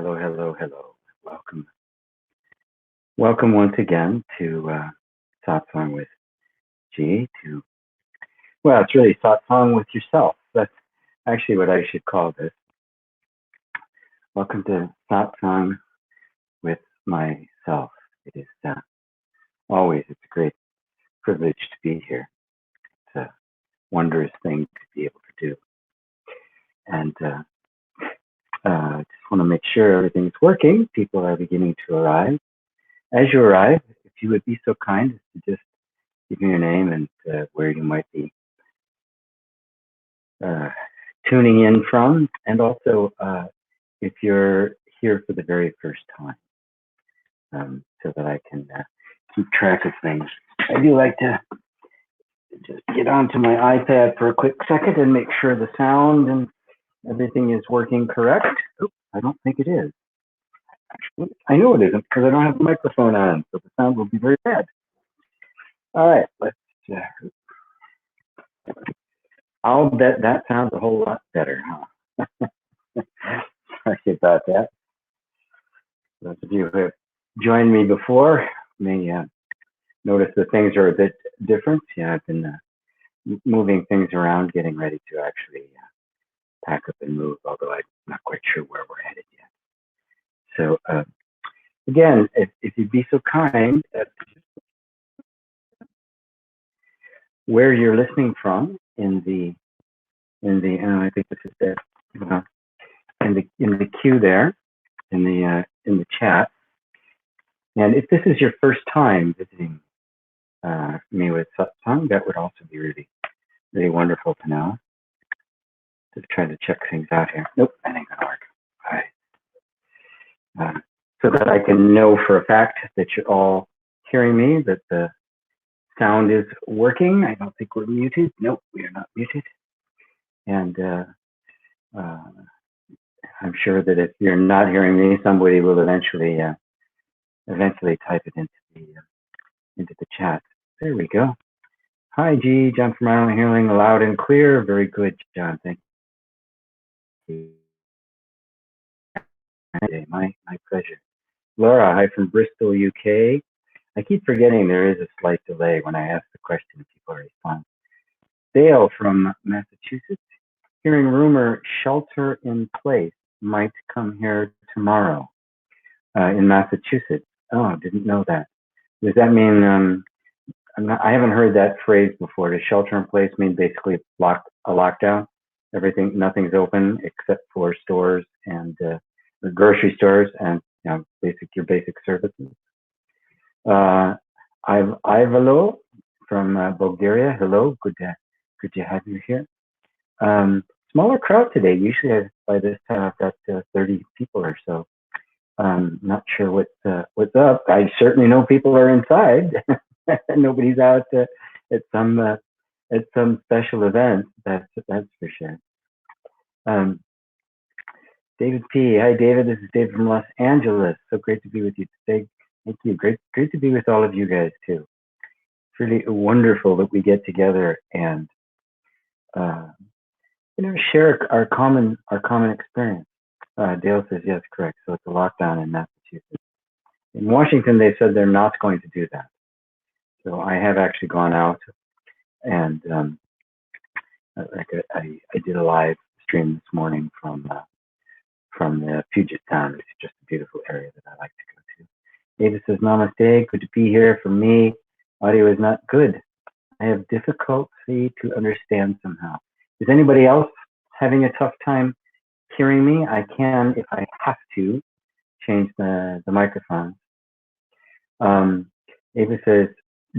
Hello, hello, hello. Welcome. Welcome once again to Satsang with G. It's really Satsang with yourself. That's actually what I should call this. Welcome to Satsang with myself. It is it's a great privilege to be here. It's a wondrous thing to be able to do. And I just want to make sure everything's working. People are beginning to arrive. As you arrive, if you would be so kind as to just give me your name and where you might be tuning in from, and also if you're here for the very first time, so that I can keep track of things. I do like to just get onto my iPad for a quick second and make sure the sound and everything is working correct. Oops, I don't think it is. Actually, I know it isn't because I don't have the microphone on, so the sound will be very bad. All right, let's. I'll bet that sounds a whole lot better, huh? Sorry about that. Those of you who have joined me before may notice that things are a bit different. Yeah, I've been moving things around, getting ready to actually pack up and move, although I'm not quite sure where we're headed yet. So again, if you'd be so kind, where you're listening from in the I think this is there, in the queue there, in the chat. And if this is your first time visiting me with Satsang, that would also be really, really wonderful to know. Just trying to check things out here. Nope, that ain't gonna work. All right. So that I can know for a fact that you're all hearing me, that the sound is working. I don't think we're muted. Nope, we are not muted. And I'm sure that if you're not hearing me, somebody will eventually type it into the chat. There we go. Hi, G. John from Ireland, hearing loud and clear. Very good, John. Thank you. My pleasure. Laura, hi from Bristol, UK. I keep forgetting there is a slight delay when I ask the question. People respond. Dale from Massachusetts, hearing rumor shelter in place might come here tomorrow in Massachusetts. Oh, didn't know that. Does that mean I haven't heard that phrase before. Does shelter in place mean basically a lockdown? Nothing's open except for stores and grocery stores and your basic services. Ivalo from Bulgaria. Hello, good to have you here. Smaller crowd today. Usually by this time I've got 30 people or so. Not sure what's up. I certainly know people are inside. Nobody's out at some special event. That's for sure. David P. Hi, David. This is David from Los Angeles. So great to be with you today. Thank you. Great to be with all of you guys too. It's really wonderful that we get together and share our common experience. Dale says yes, correct. So it's a lockdown in Massachusetts. In Washington, they said they're not going to do that. So I have actually gone out and I did a live stream this morning from the Puget Sound. It's just a beautiful area that I like to go to. David says, namaste, good to be here. For me, audio is not good. I have difficulty to understand somehow. Is anybody else having a tough time hearing me? I can, if I have to, change the microphone. David says,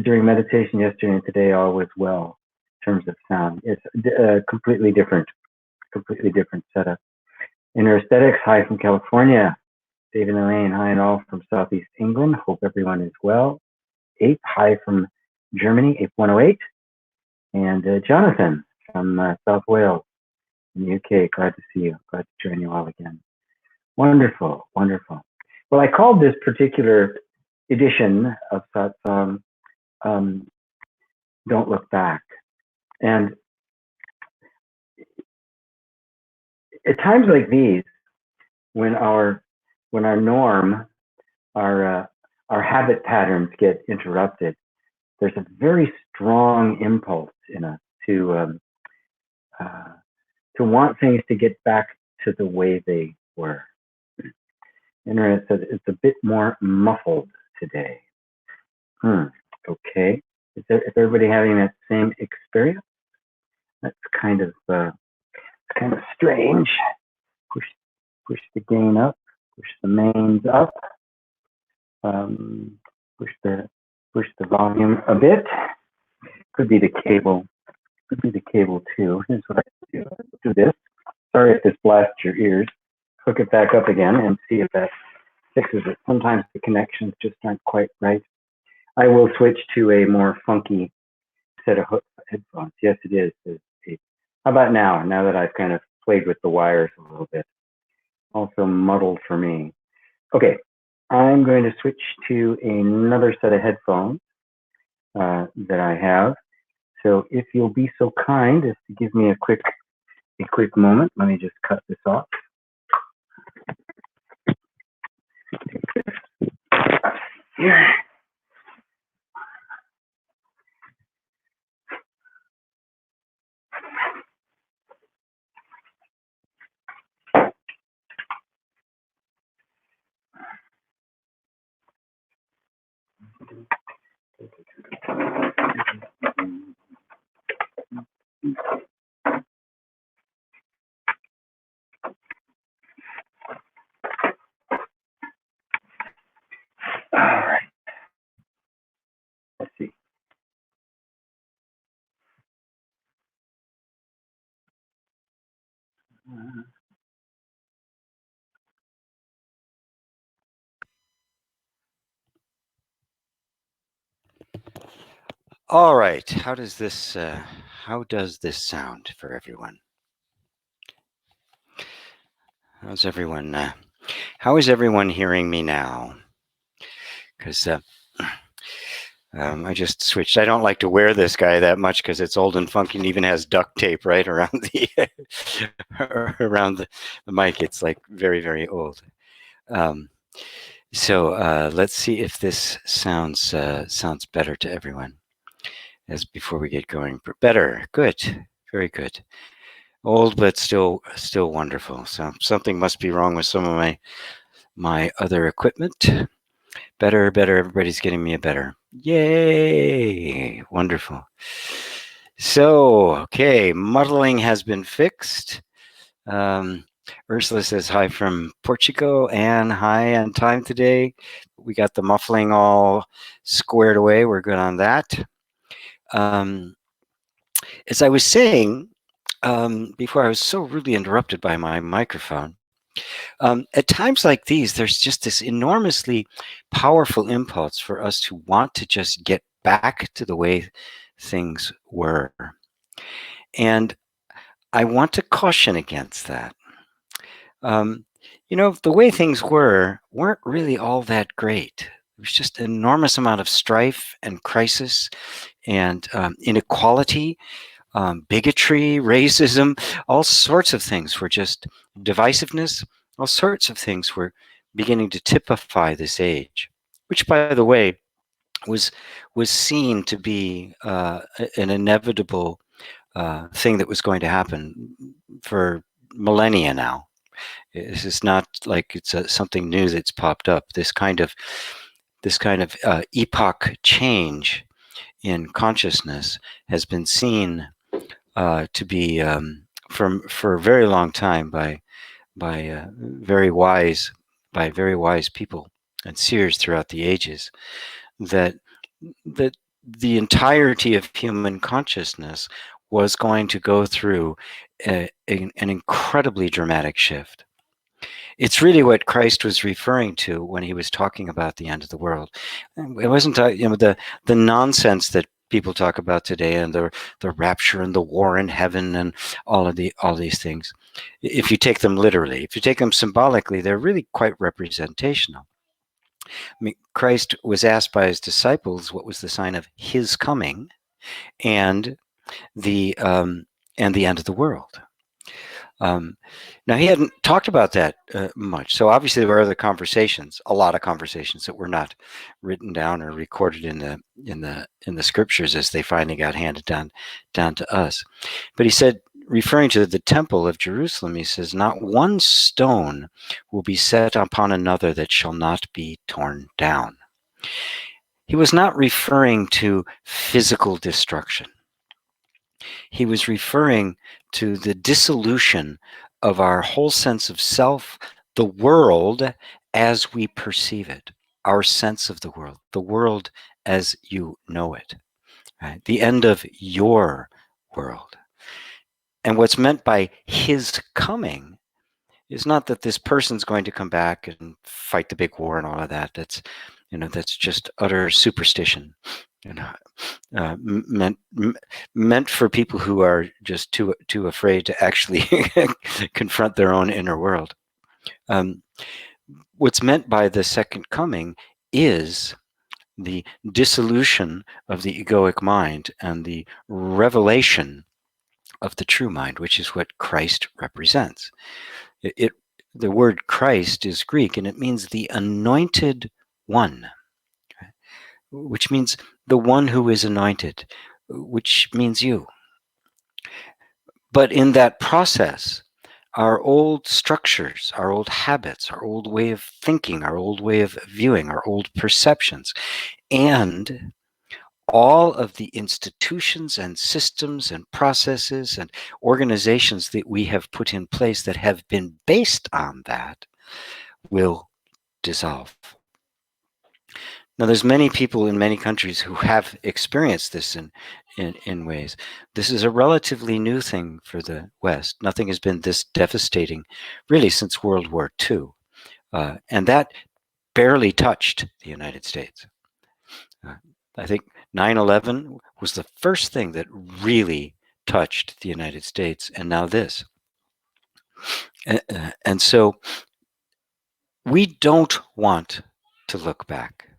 during meditation yesterday and today, all was well in terms of sound. It's a completely different setup. Inner Aesthetics, hi from California. David and Elaine, hi and all from Southeast England. Hope everyone is well. Ape, hi from Germany, Ape 108. And Jonathan from South Wales in the UK. Glad to see you. Glad to join you all again. Wonderful, wonderful. Well, I called this particular edition of Satsang Don't Look Back. And at times like these, when our when our norm, our habit patterns get interrupted, there's a very strong impulse in us to want things to get back to the way they were. Internet says it's a bit more muffled today. Okay. Is everybody having that same experience? That's kind of strange. Push the gain up. Push the mains up. Push the volume a bit. Could be the cable. Could be the cable too. Here's what I do. Do this. Sorry if this blasts your ears. Hook it back up again and see if that fixes it. Sometimes the connections just aren't quite right. I will switch to a more funky set of headphones. Yes, it is. How about now? Now that I've kind of played with the wires a little bit. Also muddled for me. Okay, I'm going to switch to another set of headphones that I have. So if you'll be so kind as to give me a quick moment, let me just cut this off. Here. All right. Let's see. All right. How does this sound for everyone? How's everyone? How is everyone hearing me now? Because I just switched. I don't like to wear this guy that much because it's old and funky and even has duct tape right around the around the mic. It's like very, very old. So let's see if this sounds better to everyone. As before we get going, better, good, very good. Old but still wonderful. So something must be wrong with some of my other equipment. Better. Everybody's getting me a better. Yay! Wonderful. So, okay, muddling has been fixed. Ursula says hi from Portugal, and hi on time today. We got the muffling all squared away. We're good on that. As I was saying before, I was so rudely interrupted by my microphone. At times like these, there's just this enormously powerful impulse for us to want to just get back to the way things were. And I want to caution against that. The way things weren't really all that great. There was just an enormous amount of strife and crisis and inequality, bigotry, racism, all sorts of things were just divisiveness. All sorts of things were beginning to typify this age, which, by the way, was seen to be an inevitable thing that was going to happen for millennia now. This is not like it's something new that's popped up. This kind of epoch change in consciousness has been seen to be for a very long time by very wise people and seers throughout the ages, that the entirety of human consciousness was going to go through an incredibly dramatic shift. It's really what Christ was referring to when he was talking about the end of the world. It wasn't the nonsense that people talk about today, and the rapture and the war in heaven and all these things. If you take them literally, if you take them symbolically, they're really quite representational. I mean, Christ was asked by his disciples what was the sign of his coming and the end of the world. Now he hadn't talked about that much, so obviously there were other conversations, a lot of conversations that were not written down or recorded in the scriptures as they finally got handed down to us. But he said, referring to the temple of Jerusalem, he says, "Not one stone will be set upon another that shall not be torn down." He was not referring to physical destruction. He was referring to the dissolution of our whole sense of self, the world as we perceive it, our sense of the world as you know it, right? The end of your world. And what's meant by his coming is not that this person's going to come back and fight the big war and all of that. That's just utter superstition. Meant for people who are just too afraid to actually confront their own inner world. What's meant by the second coming is the dissolution of the egoic mind and the revelation of the true mind, which is what Christ represents. The word Christ is Greek, and it means the anointed one, which means the one who is anointed, which means you. But in that process, our old structures, our old habits, our old way of thinking, our old way of viewing, our old perceptions, and all of the institutions and systems and processes and organizations that we have put in place that have been based on that will dissolve. Now, there's many people in many countries who have experienced this in ways. This is a relatively new thing for the West. Nothing has been this devastating, really, since World War II. And that barely touched the United States. I think 9/11 was the first thing that really touched the United States, and now this. And so we don't want to look back.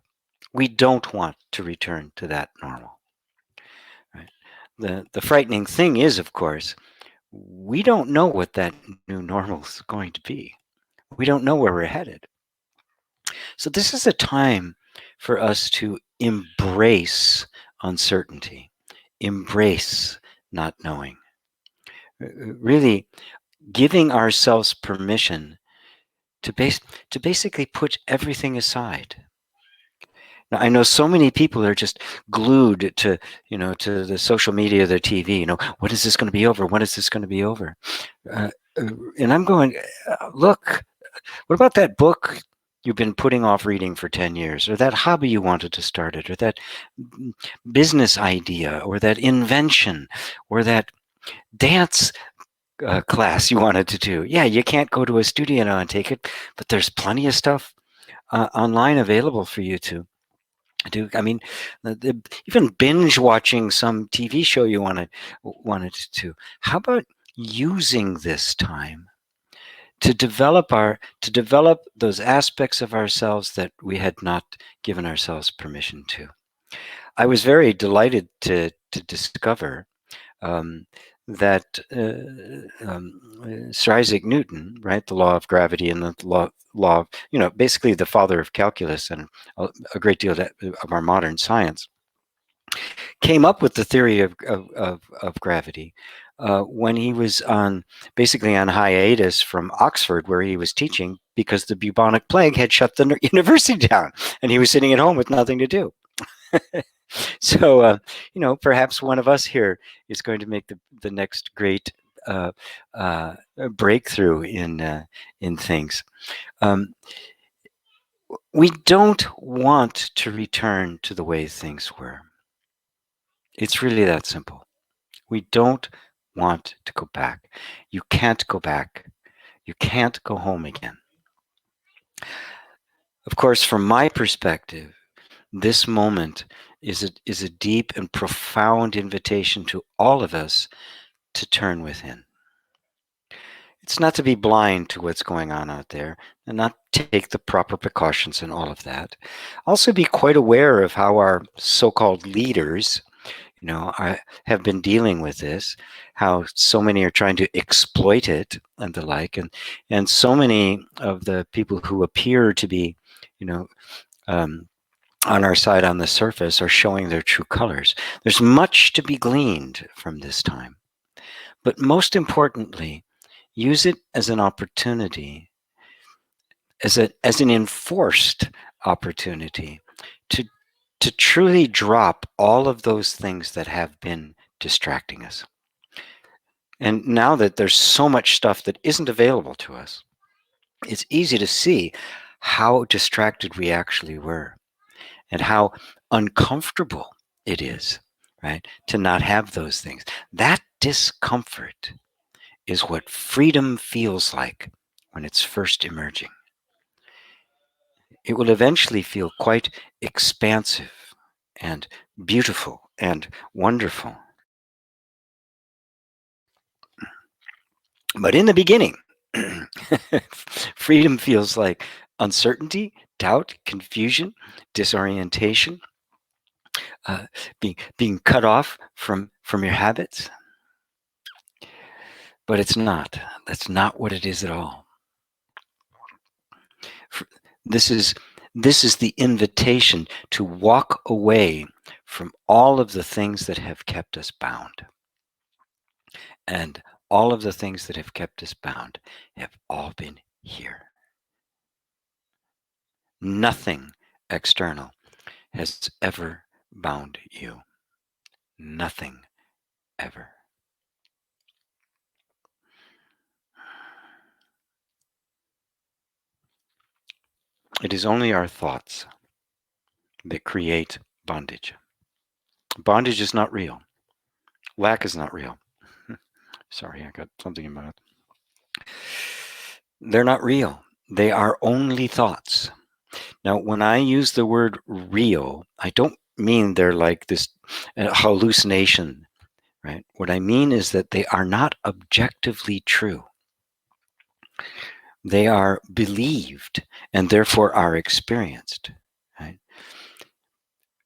We don't want to return to that normal. Right? The frightening thing is, of course, we don't know what that new normal is going to be. We don't know where we're headed. So this is a time for us to embrace uncertainty, embrace not knowing, really giving ourselves permission to basically put everything aside. Now, I know so many people are just glued to the social media, their TV. When is this going to be over? When is this going to be over? And I'm going, look, what about that book you've been putting off reading for 10 years, or that hobby you wanted to start it, or that business idea, or that invention, or that dance class you wanted to do? Yeah, you can't go to a studio now and take it, but there's plenty of stuff online available for you to do. I mean, even binge watching some TV show you wanted to. How about using this time to develop those aspects of ourselves that we had not given ourselves permission to? I was very delighted to discover that Sir Isaac Newton, right, the law of gravity and the law of, basically the father of calculus and a great deal of our modern science, came up with the theory of gravity when he was basically on hiatus from Oxford, where he was teaching, because the bubonic plague had shut the university down, and he was sitting at home with nothing to do. So, perhaps one of us here is going to make the next great breakthrough in things. We don't want to return to the way things were. It's really that simple. We don't want to go back. You can't go back. You can't go home again. Of course, from my perspective, this moment is a deep and profound invitation to all of us to turn within. It's not to be blind to what's going on out there and not take the proper precautions and all of that. Also be quite aware of how our so-called leaders I have been dealing with this, how so many are trying to exploit it and the like, and so many of the people who appear to be, um, on our side on the surface are showing their true colors. There's much to be gleaned from this time, but most importantly, use it as an opportunity, as an enforced opportunity to truly drop all of those things that have been distracting us. And now that there's so much stuff that isn't available to us, it's easy to see how distracted we actually were and how uncomfortable it is, right, to not have those things. That discomfort is what freedom feels like when it's first emerging. It will eventually feel quite expansive and beautiful and wonderful. But in the beginning, freedom feels like uncertainty, doubt, confusion, disorientation, being cut off from your habits. But it's not. That's not what it is at all. This is the invitation to walk away from all of the things that have kept us bound. And all of the things that have kept us bound have all been here. Nothing external has ever bound you. Nothing ever. It is only our thoughts that create bondage. Bondage is not real. Lack is not real. Sorry, I got something in my mouth. They're not real. They are only thoughts. Now, when I use the word real, I don't mean they're like this hallucination, right? What I mean is that they are not objectively true. They are believed and therefore are experienced. Right?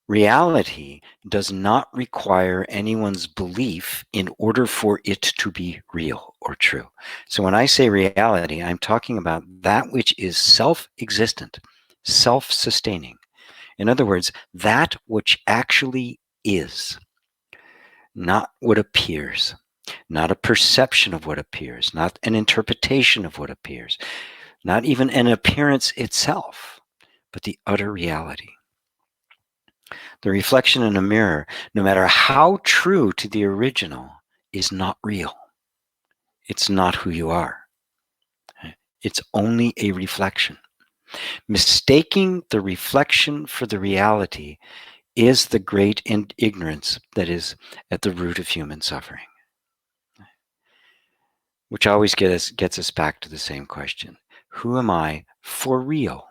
Reality does not require anyone's belief in order for it to be real or true. So when I say reality, I'm talking about that which is self-existent, self-sustaining. In other words, that which actually is, not what appears, not a perception of what appears, not an interpretation of what appears, not even an appearance itself, but the utter reality. The reflection in a mirror, no matter how true to the original, is not real. It's not who you are. It's only a reflection. Mistaking the reflection for the reality is the great ignorance that is at the root of human suffering. Which always gets us back to the same question. Who am I for real?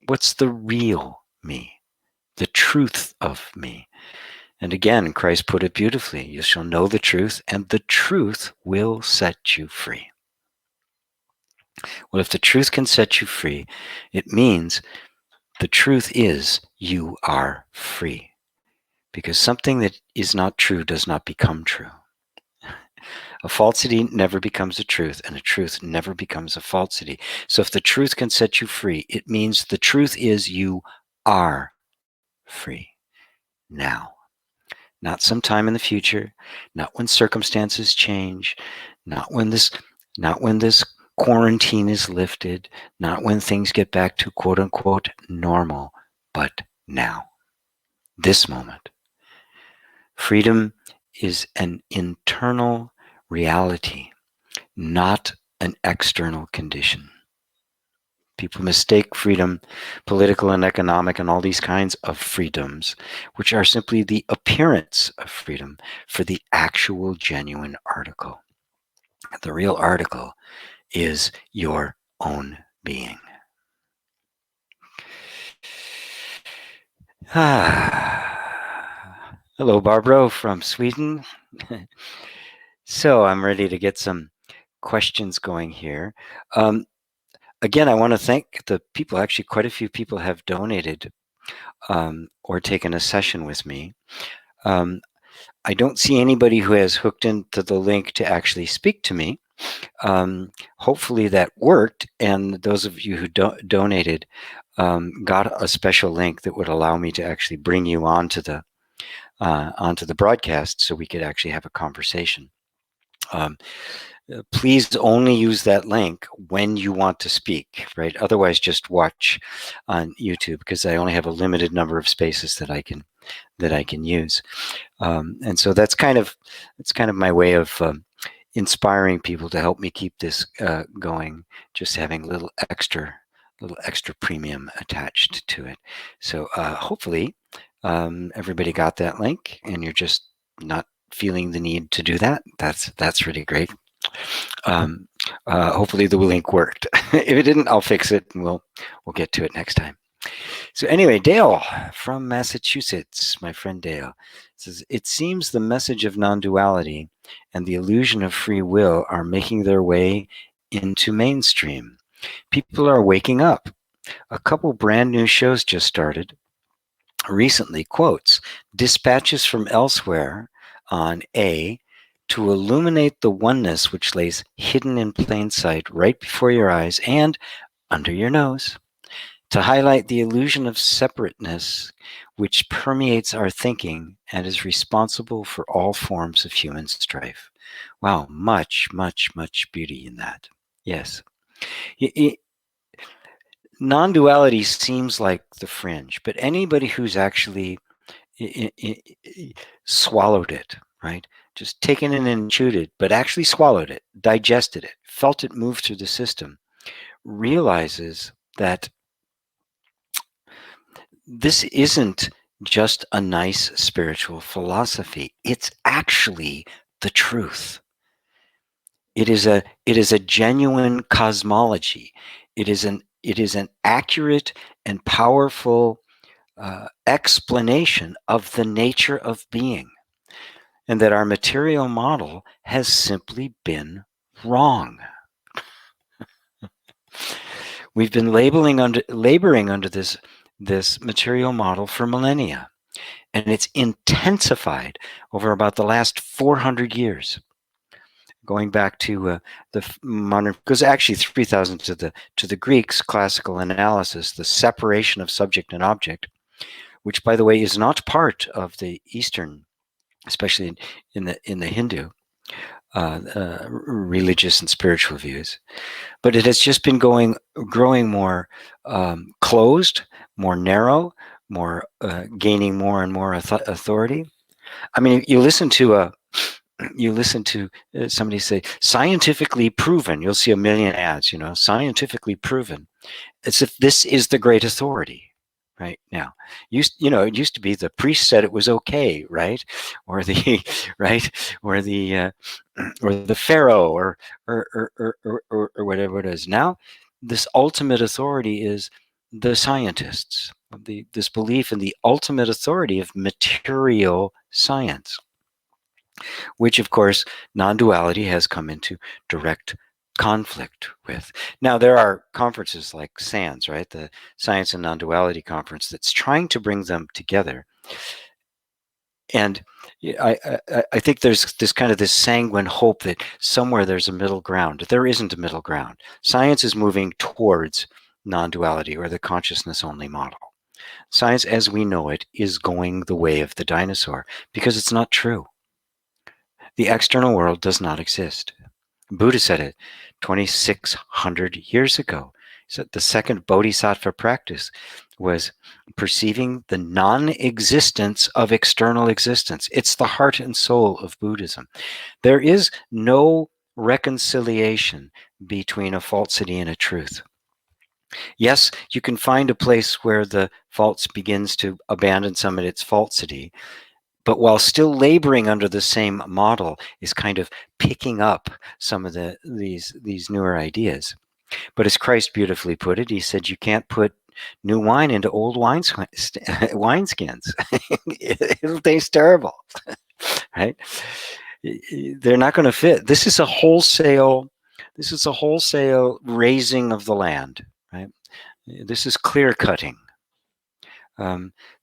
What's the real me? The truth of me? And again, Christ put it beautifully. You shall know the truth, and the truth will set you free. Well, if the truth can set you free, it means the truth is you are free. Because something that is not true does not become true. A falsity never becomes a truth, and a truth never becomes a falsity. So if the truth can set you free, it means the truth is you are free now. Not sometime in the future, not when circumstances change, not when this quarantine is lifted, not when things get back to quote unquote normal, but now. This moment. Freedom is an internal reality, not an external condition. People mistake freedom, political and economic and all these kinds of freedoms, which are simply the appearance of freedom, for the actual genuine article. The real article is your own being. Hello, Barbara from Sweden. So I'm ready to get some questions going here. Again, I want to thank the people. Actually, quite a few people have donated or taken a session with me. I don't see anybody who has hooked into the link to actually speak to me. Hopefully that worked, and those of you who donated got a special link that would allow me to actually bring you onto the broadcast so we could actually have a conversation. Please only use that link when you want to speak, right? Otherwise, just watch on YouTube, because I only have a limited number of spaces that I can use. And so that's kind of my way of inspiring people to help me keep this going. Just having a little extra premium attached to it. So hopefully everybody got that link, and you're just not feeling the need to do that. That's really great. Hopefully the link worked. If it didn't, I'll fix it, and we'll get to it next time. So anyway, Dale from Massachusetts, my friend Dale, says, it seems the message of non-duality and the illusion of free will are making their way into mainstream. People are waking up. A couple brand new shows just started recently. Quotes, dispatches from elsewhere on A, to illuminate the oneness which lays hidden in plain sight right before your eyes and under your nose, to highlight the illusion of separateness which permeates our thinking and is responsible for all forms of human strife. Wow, much, much, much beauty in that. Yes. Non-duality seems like the fringe, but anybody who's actually swallowed it, right? Just taken it and chewed it, but actually swallowed it, digested it, felt it move through the system, realizes that this isn't just a nice spiritual philosophy. It's actually the truth. It is a genuine cosmology. It is an accurate and powerful explanation of the nature of being, and that our material model has simply been wrong. We've been laboring under this material model for millennia, and it's intensified over about the last 400 years, going back to the modern, because actually 3,000 to the Greeks, classical analysis, the separation of subject and object, which, by the way, is not part of the Eastern, especially in the Hindu religious and spiritual views, but it has just been growing more closed, more narrow, more gaining more and more authority. I mean, you listen to somebody say scientifically proven. You'll see a million ads, scientifically proven, as if this is the great authority. Right now, it used to be the priest said it was okay, right? Or the right, or the pharaoh, or whatever it is. Now, this ultimate authority is the scientists. This belief in the ultimate authority of material science, which, of course, non-duality has come into direct conflict with. Now, there are conferences like SANS, right? The Science and Non-Duality Conference, that's trying to bring them together. And I think there's this sanguine hope that somewhere there's a middle ground. There isn't a middle ground. Science is moving towards non-duality, or the consciousness-only model. Science as we know it is going the way of the dinosaur, because it's not true. The external world does not exist. Buddha said it 2,600 years ago. He said the second bodhisattva practice was perceiving the non-existence of external existence. It's the heart and soul of Buddhism. There is no reconciliation between a falsity and a truth. Yes, you can find a place where the false begins to abandon some of its falsity, but while still laboring under the same model, is kind of picking up some of these newer ideas. But as Christ beautifully put it, he said, you can't put new wine into old wineskins. It'll taste terrible, right? They're not going to fit. This is a wholesale raising of the land, right? This is clear cutting.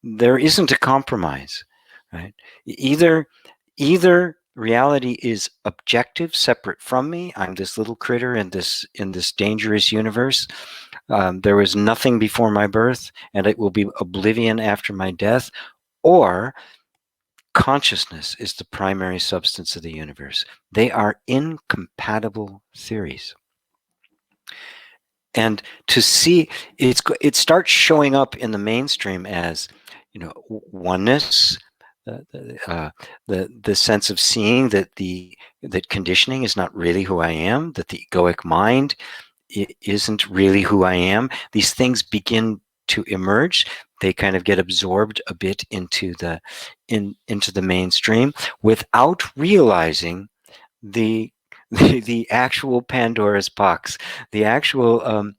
There isn't a compromise. Right? Either Either reality is objective, separate from me. I'm this little critter in this dangerous universe. There was nothing before my birth, and it will be oblivion after my death. Or consciousness is the primary substance of the universe. They are incompatible theories. And to see it starts showing up in the mainstream as, oneness, the sense of seeing that that conditioning is not really who I am, that the egoic mind isn't really who I am. These things begin to emerge. They kind of get absorbed a bit into the mainstream without realizing the the actual Pandora's box, the actual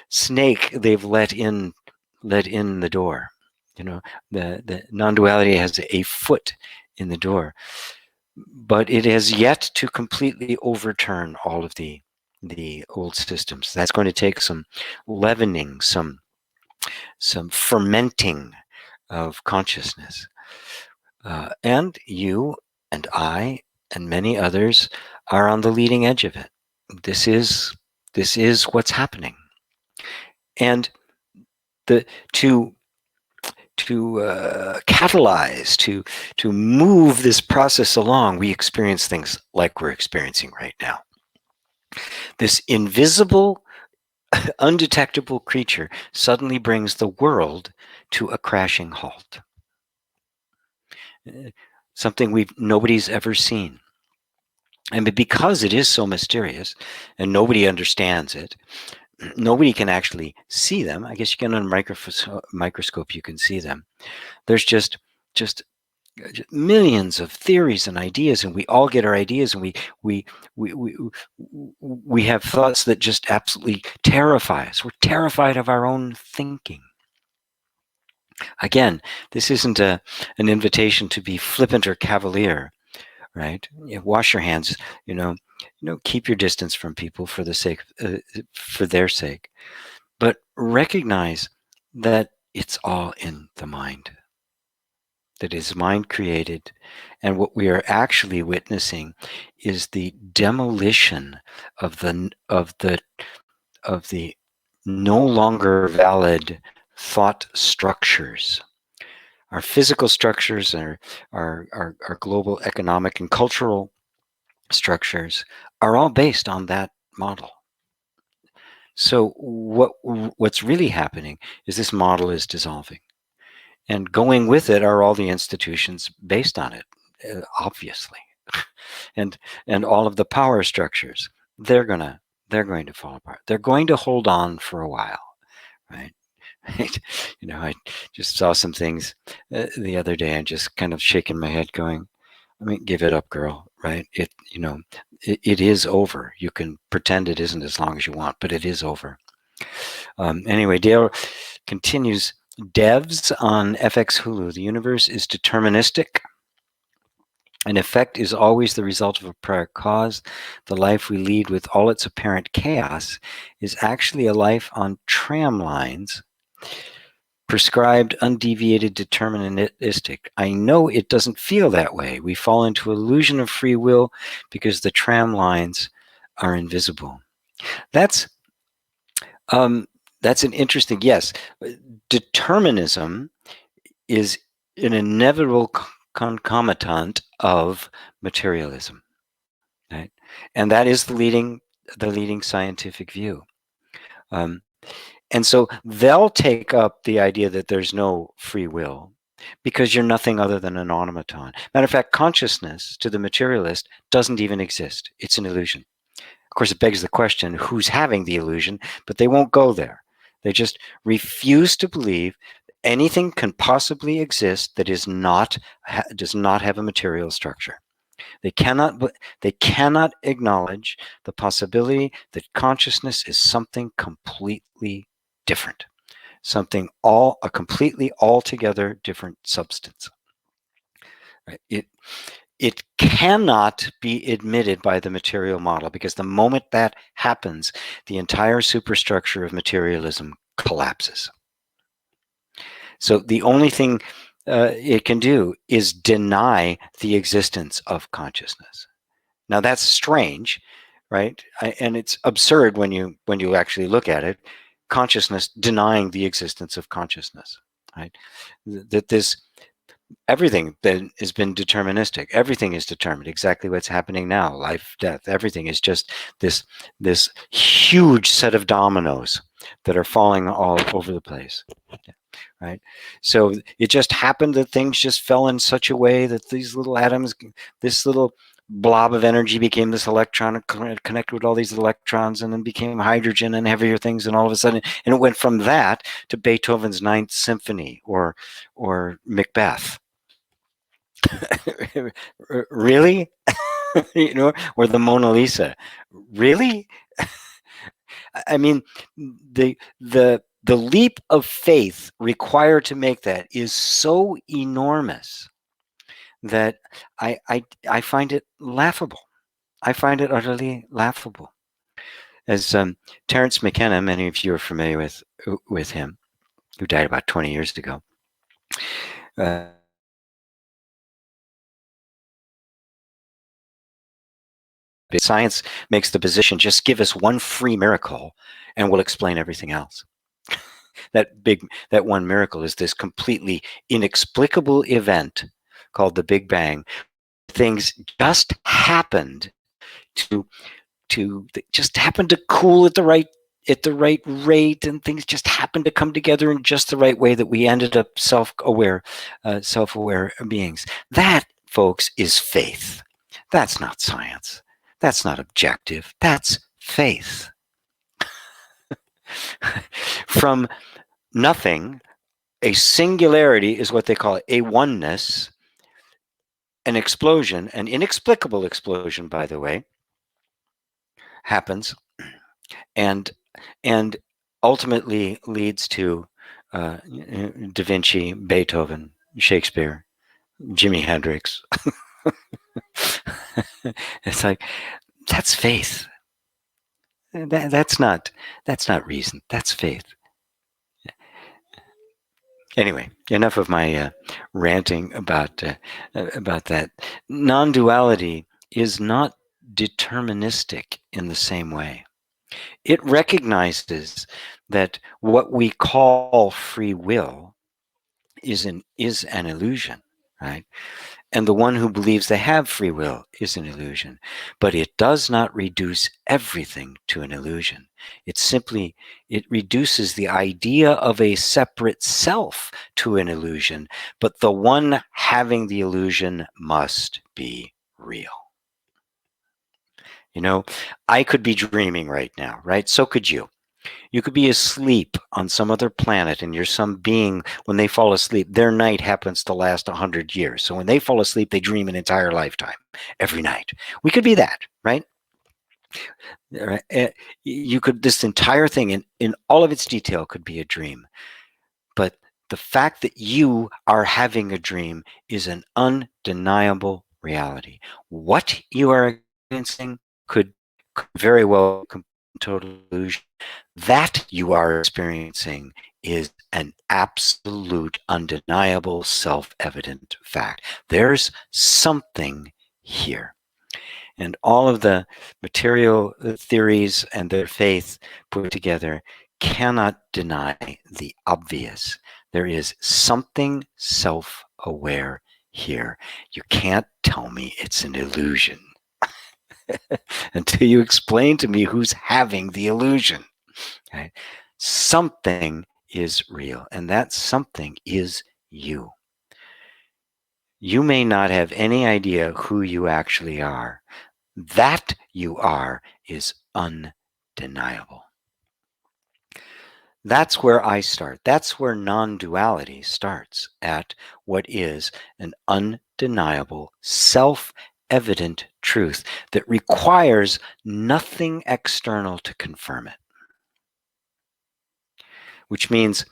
snake they've let in the door. The non-duality has a foot in the door, but it has yet to completely overturn all of the old systems. That's going to take some leavening, some fermenting of consciousness. And you and I and many others are on the leading edge of it. This is what's happening. And to catalyze, to move this process along, we experience things like we're experiencing right now. This invisible, undetectable creature suddenly brings the world to a crashing halt. Something nobody's ever seen. And because it is so mysterious and nobody understands it, nobody can actually see them. I guess you can on a microscope, you can see them. There's just millions of theories and ideas, and we all get our ideas, and we have thoughts that just absolutely terrify us. We're terrified of our own thinking. Again, this isn't an invitation to be flippant or cavalier, right? Wash your hands, keep your distance from people for their sake, but recognize that it's all in the mind. That is mind created, and what we are actually witnessing is the demolition of the no longer valid thought structures. Our physical structures, our global economic and cultural structures are all based on that model. So what's really happening is this model is dissolving, and going with it are all the institutions based on it, obviously, and all of the power structures. They're going to fall apart. They're going to hold on for a while, right? I just saw some things the other day and just kind of shaking my head, going, give it up, girl, right? It is over. You can pretend it isn't as long as you want, but it is over. Anyway, Dale continues, devs on FX Hulu, the universe is deterministic. An effect is always the result of a prior cause. The life we lead with all its apparent chaos is actually a life on tram lines, prescribed, undeviated, deterministic. I know it doesn't feel that way. We fall into illusion of free will because the tram lines are invisible. That's an interesting, yes. Determinism is an inevitable concomitant of materialism, right? And that is the leading scientific view. And so they'll take up the idea that there's no free will because you're nothing other than an automaton. Matter of fact, consciousness to the materialist doesn't even exist. It's an illusion. Of course, it begs the question, who's having the illusion? But they won't go there. They just refuse to believe anything can possibly exist that does not have a material structure. They cannot acknowledge the possibility that consciousness is something completely different, a completely altogether different substance. Right? It cannot be admitted by the material model, because the moment that happens, the entire superstructure of materialism collapses. So the only thing it can do is deny the existence of consciousness. Now that's strange, right? And it's absurd when you actually look at it. Consciousness denying the existence of consciousness, right? That this everything that has been deterministic. Everything is determined. Exactly what's happening now. Life, death. Everything is just this huge set of dominoes that are falling all over the place. Right. So it just happened that things just fell in such a way that these little atoms, this little blob of energy became this electron connected with all these electrons and then became hydrogen and heavier things, and all of a sudden, and it went from that to Beethoven's Ninth Symphony or Macbeth. Really? Or the Mona Lisa. Really? I mean, the leap of faith required to make that is so enormous that I find it laughable. I find it utterly laughable. As Terence McKenna, many of you are familiar with him, who died about 20 years ago. Science makes the position, just give us one free miracle and we'll explain everything else. That one miracle is this completely inexplicable event called the Big Bang. Things just happened to just happened to cool at the right rate, and things just happened to come together in just the right way that we ended up self-aware beings. That, folks, is faith. That's not science. That's not objective. That's faith. From nothing, a singularity is what they call a oneness, an explosion, an inexplicable explosion, by the way, happens and ultimately leads to Da Vinci, Beethoven, Shakespeare, Jimi Hendrix. It's like, that's faith. That's not reason. That's faith. Anyway, enough of my ranting about that. Non-duality is not deterministic in the same way. It recognizes that what we call free will is an illusion, right? And the one who believes they have free will is an illusion. But it does not reduce everything to an illusion. It reduces the idea of a separate self to an illusion, but the one having the illusion must be real. I could be dreaming right now, right? So could you. You could be asleep on some other planet, and you're some being. When they fall asleep, their night happens to last 100 years. So when they fall asleep, they dream an entire lifetime every night. We could be that, right? You could, this entire thing in all of its detail could be a dream. But the fact that you are having a dream is an undeniable reality. What you are experiencing could very well be total illusion. That you are experiencing is an absolute, undeniable, self-evident fact. There's something here. And all of the material theories and their faith put together cannot deny the obvious. There is something self-aware here. You can't tell me it's an illusion until you explain to me who's having the illusion. Okay? Something is real, and that something is you. You may not have any idea who you actually are. That you are is undeniable. That's where I start. That's where non-duality starts, at what is an undeniable, self-evident truth that requires nothing external to confirm it. Which means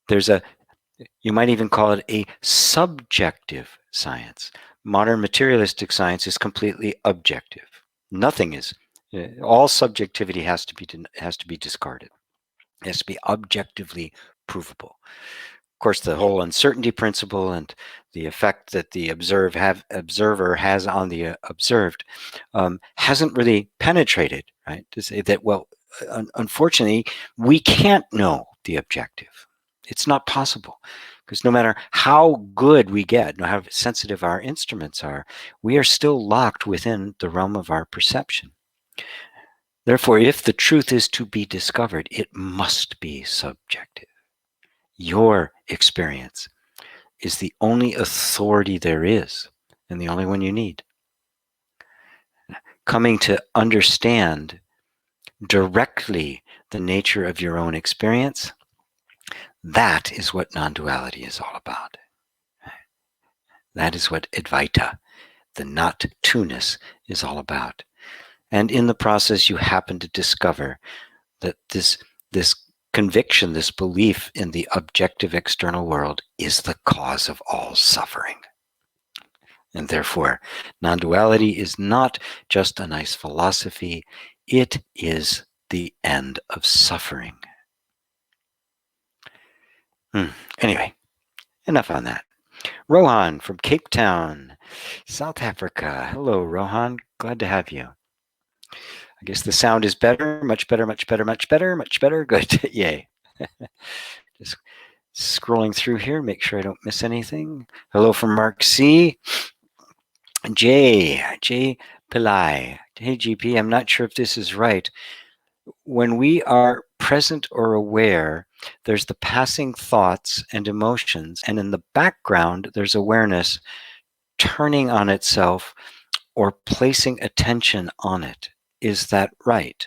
you might even call it a subjective science. Modern materialistic science is completely objective. Nothing is. All subjectivity has to be discarded. It has to be objectively provable. Of course, the whole uncertainty principle and the effect that the observer has on the observed hasn't really penetrated, right? To say that, well, unfortunately, we can't know the objective. It's not possible, because no matter how good we get, no matter how sensitive our instruments are, we are still locked within the realm of our perception. Therefore, if the truth is to be discovered, it must be subjective. Your experience is the only authority there is, and the only one you need. Coming to understand directly the nature of your own experience, that is what non-duality is all about. That is what Advaita, the not-two-ness, is all about. And in the process, you happen to discover that this conviction, this belief in the objective external world is the cause of all suffering. And therefore, non-duality is not just a nice philosophy, it is the end of suffering. Anyway, enough on that. Rohan from Cape Town, South Africa. Hello, Rohan. Glad to have you. I guess the sound is better, much better, much better, much better, much better. Good. Yay. Just scrolling through here, make sure I don't miss anything. Hello from Mark C. J Pillai. Hey, GP, I'm not sure if this is right. When we are present or aware, there's the passing thoughts and emotions, and in the background, there's awareness turning on itself or placing attention on it. Is that right?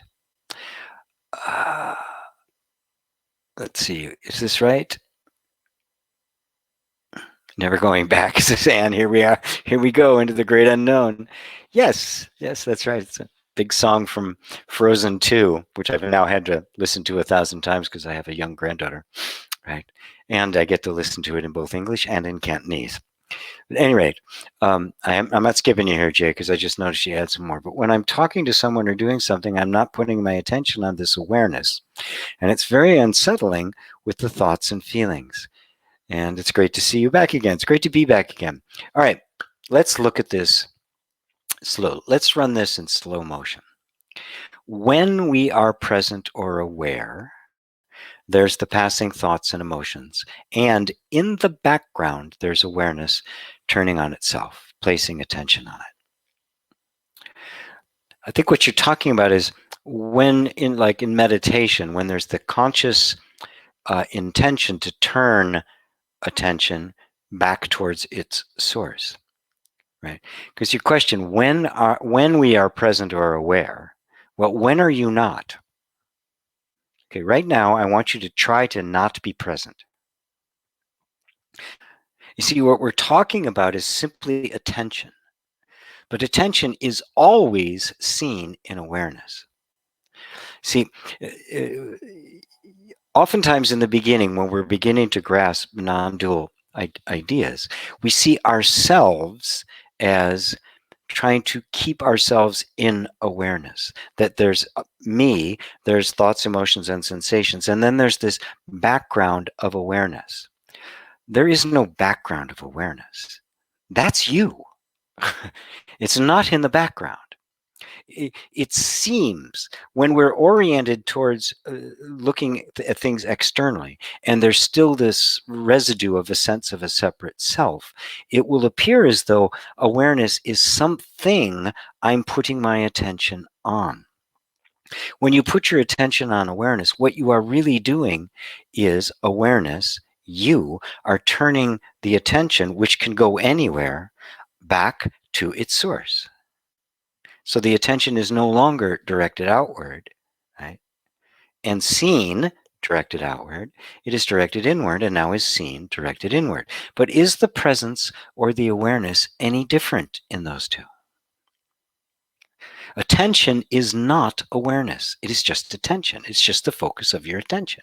Let's see, is this right? Never going back, says Anne. Here we are. Here we go into the great unknown. Yes, that's right. It's a big song from Frozen 2, which I've now had to listen to 1,000 times because I have a young granddaughter, right? And I get to listen to it in both English and in Cantonese. But at any rate, I'm not skipping you here, Jay, because I just noticed you had some more. But when I'm talking to someone or doing something, I'm not putting my attention on this awareness. And it's very unsettling with the thoughts and feelings. And it's great to see you back again. It's great to be back again. All right, let's look at this slow. Let's run this in slow motion. When we are present or aware, there's the passing thoughts and emotions. And in the background, there's awareness turning on itself, placing attention on it. I think what you're talking about is when in meditation, when there's the conscious intention to turn attention back towards its source, right? Because your question, when we are present or aware, well, when are you not? Okay, right now, I want you to try to not be present. You see, what we're talking about is simply attention, but attention is always seen in awareness. See, oftentimes in the beginning, when we're beginning to grasp non-dual ideas, we see ourselves as trying to keep ourselves in awareness, that there's me, there's thoughts, emotions, and sensations, and then there's this background of awareness. There is no background of awareness. That's you. It's not in the background. It seems when we're oriented towards looking at things externally, and there's still this residue of a sense of a separate self, it will appear as though awareness is something I'm putting my attention on. When you put your attention on awareness, what you are really doing is awareness. You are turning the attention, which can go anywhere, back to its source. So the attention is no longer directed outward, right? And seen directed outward. It is directed inward and now is seen directed inward. But is the presence or the awareness any different in those two? Attention is not awareness. It is just attention. It's just the focus of your attention.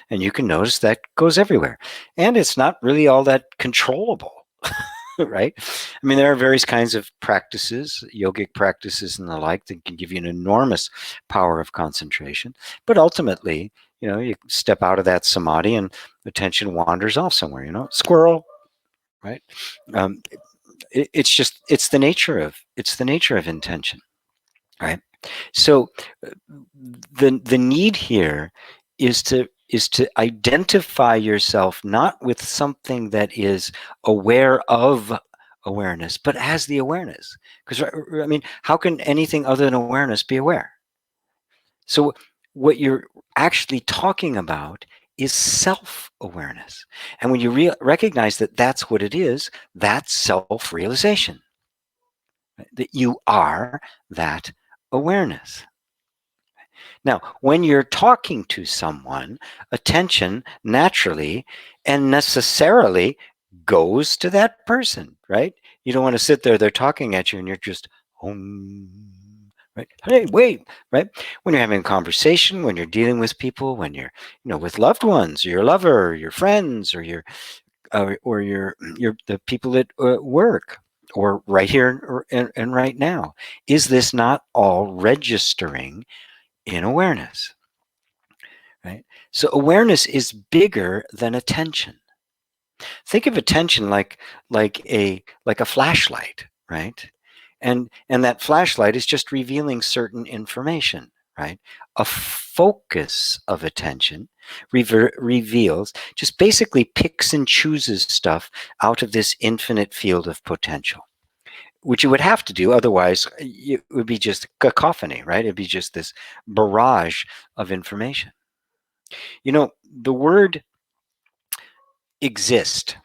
And you can notice that goes everywhere. And it's not really all that controllable. right? I mean, there are various kinds of practices, yogic practices and the like, that can give you an enormous power of concentration. But ultimately, you step out of that samadhi and attention wanders off somewhere, squirrel, right? Um, it's the nature of intention, right? So the need here is to identify yourself not with something that is aware of awareness, but as the awareness. Because I mean, how can anything other than awareness be aware? So what you're actually talking about is self-awareness. And when you recognize that that's what it is, that's self-realization, right? That you are that awareness. Now, when you're talking to someone, attention naturally and necessarily goes to that person, right? You don't want to sit there, they're talking at you, and you're just, right? Hey, wait, right? When you're having a conversation, when you're dealing with people, when you're, with loved ones, your lover, your friends, or your the people at work, or right here and right now, is this not all registering in awareness, right? So awareness is bigger than attention. Think of attention like a flashlight, right? And that flashlight is just revealing certain information, right? A focus of attention reveals, just basically picks and chooses stuff out of this infinite field of potential, which you would have to do. Otherwise, it would be just cacophony, right? It'd be just this barrage of information. The word exist,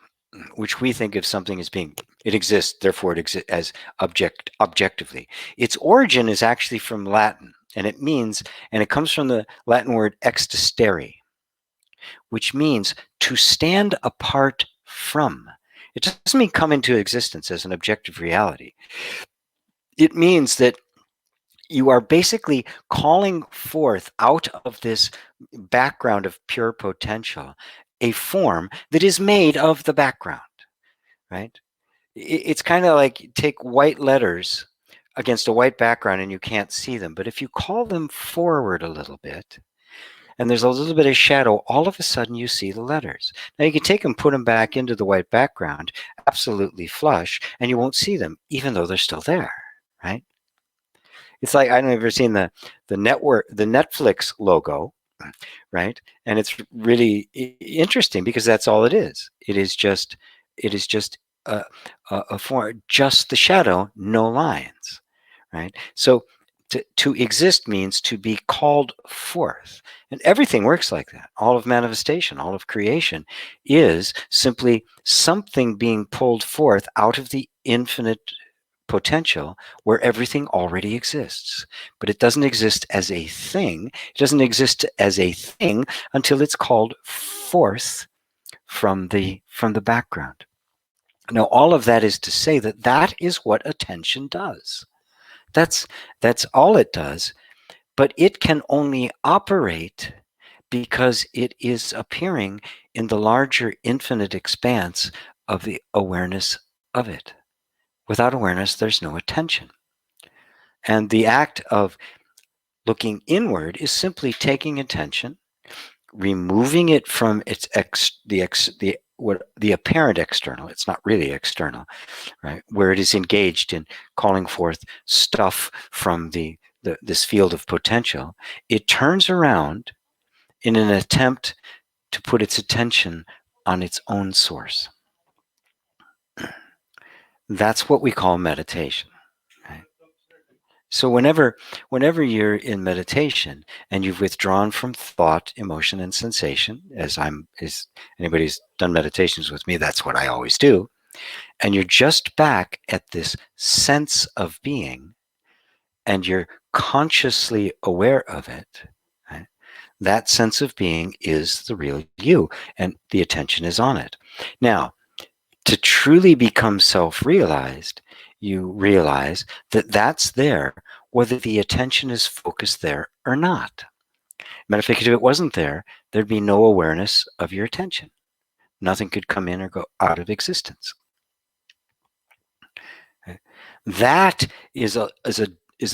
which we think of something as being, it exists, therefore it exists as objectively. Its origin is actually from Latin, and it comes from the Latin word existere, which means to stand apart from. It doesn't mean come into existence as an objective reality. It means that you are basically calling forth out of this background of pure potential a form that is made of the background, right? It's kind of like take white letters against a white background and you can't see them. But if you call them forward a little bit and there's a little bit of shadow, all of a sudden you see the letters. Now you can take them, put them back into the white background, absolutely flush, and you won't see them, even though they're still there, right? It's like, I don't know if you've ever seen the Netflix logo, right? And it's really interesting because that's all it is. It is just a form, just the shadow, no lines, right? So to exist means to be called forth. And everything works like that. All of manifestation, all of creation is simply something being pulled forth out of the infinite potential where everything already exists. But it doesn't exist as a thing. It doesn't exist as a thing until it's called forth from the background. Now, all of that is to say that that is what attention does. That's all it does, but it can only operate because it is appearing in the larger infinite expanse of the awareness of it. Without awareness, there's no attention. And the act of looking inward is simply taking attention, removing it from the apparent external. It's not really external, right? Where it is engaged in calling forth stuff from this field of potential. It turns around in an attempt to put its attention on its own source. That's what we call meditation. Right? So whenever you're in meditation and you've withdrawn from thought, emotion, and sensation, as anybody's done meditations with me, that's what I always do, and you're just back at this sense of being, and you're consciously aware of it, right? That sense of being is the real you, and the attention is on it. Now, to truly become self-realized, you realize that that's there, whether the attention is focused there or not. Matter of fact, if it wasn't there, there'd be no awareness of your attention. Nothing could come in or go out of existence. Right? That is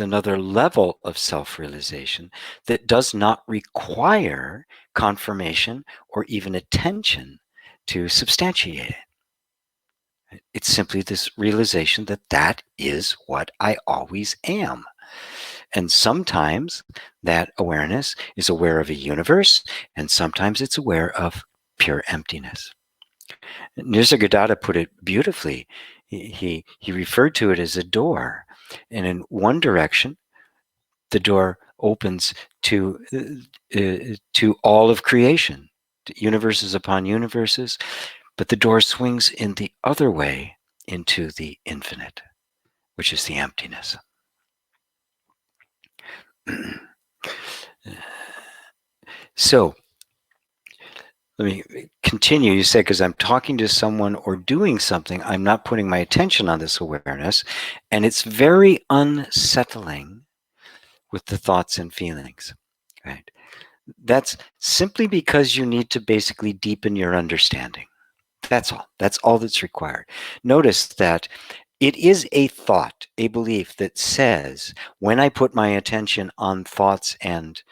another level of self-realization that does not require confirmation or even attention to substantiate it. It's simply this realization that that is what I always am. And sometimes that awareness is aware of a universe, and sometimes it's aware of pure emptiness. Nisargadatta put it beautifully. He referred to it as a door. And in one direction, the door opens to all of creation, universes upon universes, but the door swings in the other way into the infinite, which is the emptiness. So let me continue. You say, because I'm talking to someone or doing something, I'm not putting my attention on this awareness, and it's very unsettling with the thoughts and feelings, right? That's simply because you need to basically deepen your understanding. That's all. That's all that's required. Notice that it is a thought, a belief that says, when I put my attention on thoughts and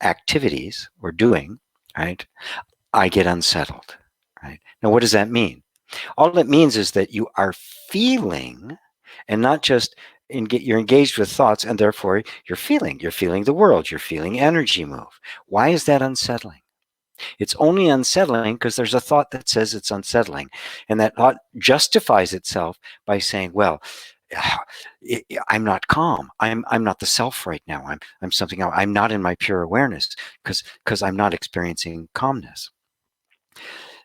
activities or doing, right, I get unsettled, right? Now, what does that mean? All it means is that you are feeling, and not just you're engaged with thoughts, and therefore you're feeling the world, you're feeling energy move. Why is that unsettling? It's only unsettling because there's a thought that says it's unsettling, and that thought justifies itself by saying, well, I'm not calm. I'm not the self right now. I'm something else. I'm not in my pure awareness because I'm not experiencing calmness.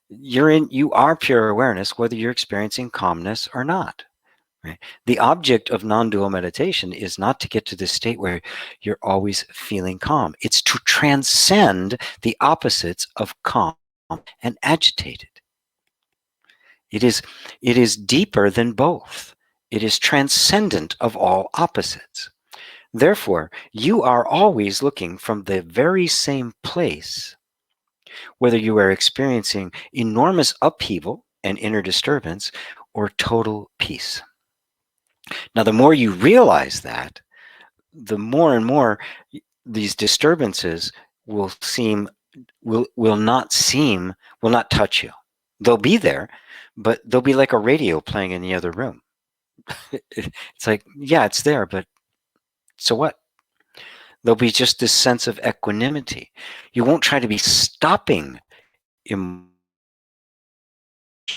You are pure awareness whether you're experiencing calmness or not. Right? The object of non-dual meditation is not to get to this state where you're always feeling calm. It's to transcend the opposites of calm and agitated. It is deeper than both. It is transcendent of all opposites. Therefore, you are always looking from the very same place, whether you are experiencing enormous upheaval and inner disturbance or total peace. Now, the more you realize that, the more and more these disturbances will not touch you. They'll be there, but they'll be like a radio playing in the other room. It's like, yeah, it's there, but so what? There'll be just this sense of equanimity. You won't try to be stopping emotional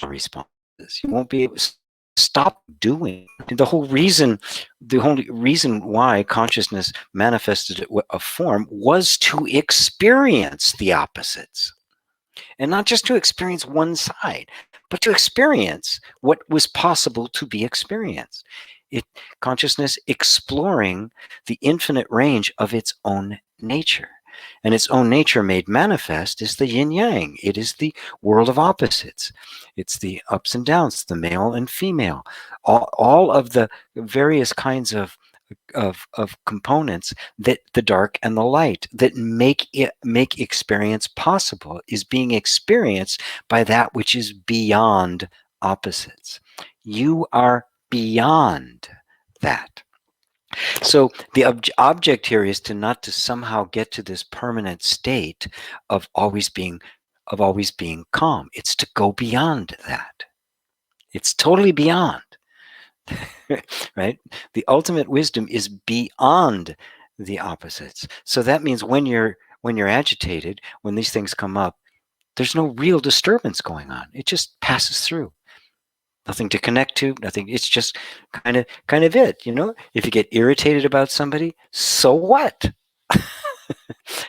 responses. You won't be able to stop doing. The only reason why consciousness manifested a form was to experience the opposites. And not just to experience one side, but to experience what was possible to be experienced. Consciousness exploring the infinite range of its own nature. And its own nature made manifest is the yin-yang. It is the world of opposites. It's the ups and downs, the male and female. All of the various kinds of components, that the dark and the light that make experience possible is being experienced by that which is beyond opposites. You are beyond that. So the object here is not to somehow get to this permanent state of always being calm. It's to go beyond that. It's totally beyond. Right? The ultimate wisdom is beyond the opposites. So that means when you're agitated, when these things come up, there's no real disturbance going on. It just passes through. Nothing to connect to, nothing. It's just kind of it, you know? If you get irritated about somebody, so what?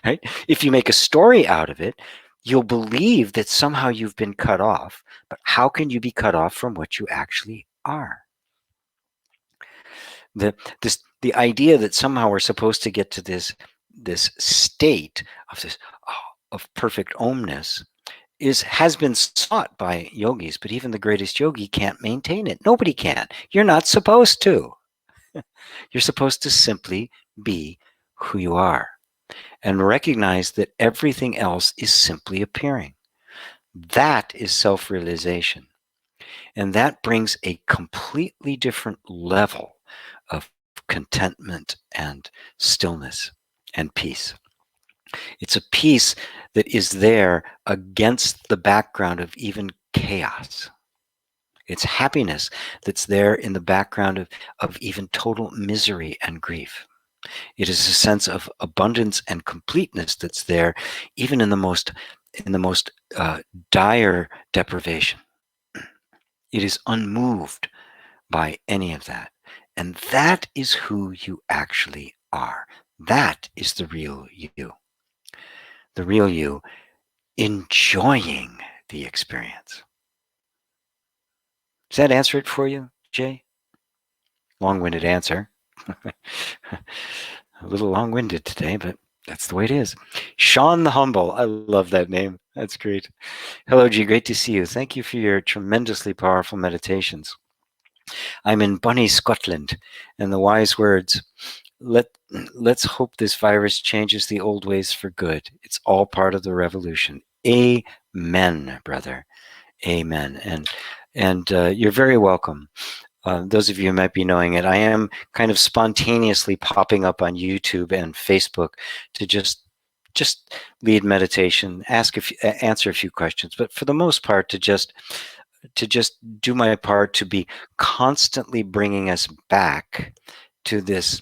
Right? If you make a story out of it, you'll believe that somehow you've been cut off. But how can you be cut off from what you actually are? The idea that somehow we're supposed to get to this state of perfect omness has been sought by yogis, but even the greatest yogi can't maintain it. Nobody can. You're not supposed to. You're supposed to simply be who you are and recognize that everything else is simply appearing. That is self-realization. And that brings a completely different level of contentment and stillness and peace. It's a peace that is there against the background of even chaos. It's happiness that's there in the background of even total misery and grief. It is a sense of abundance and completeness that's there even in the most dire deprivation. It is unmoved by any of that. And that is who you actually are. That is the real you. The real you enjoying the experience. Does that answer it for you, Jay? Long-winded answer. A little long-winded today, but that's the way it is. Sean the Humble. I love that name. That's great. Hello, G. Great to see you. Thank you for your tremendously powerful meditations. I'm in Bunny, Scotland, and the wise words, let's hope this virus changes the old ways for good. It's all part of the revolution. Amen, brother. Amen. And you're very welcome. Those of you who might be knowing it, I am kind of spontaneously popping up on YouTube and Facebook to just lead meditation, answer a few questions, but for the most part to just do my part to be constantly bringing us back to this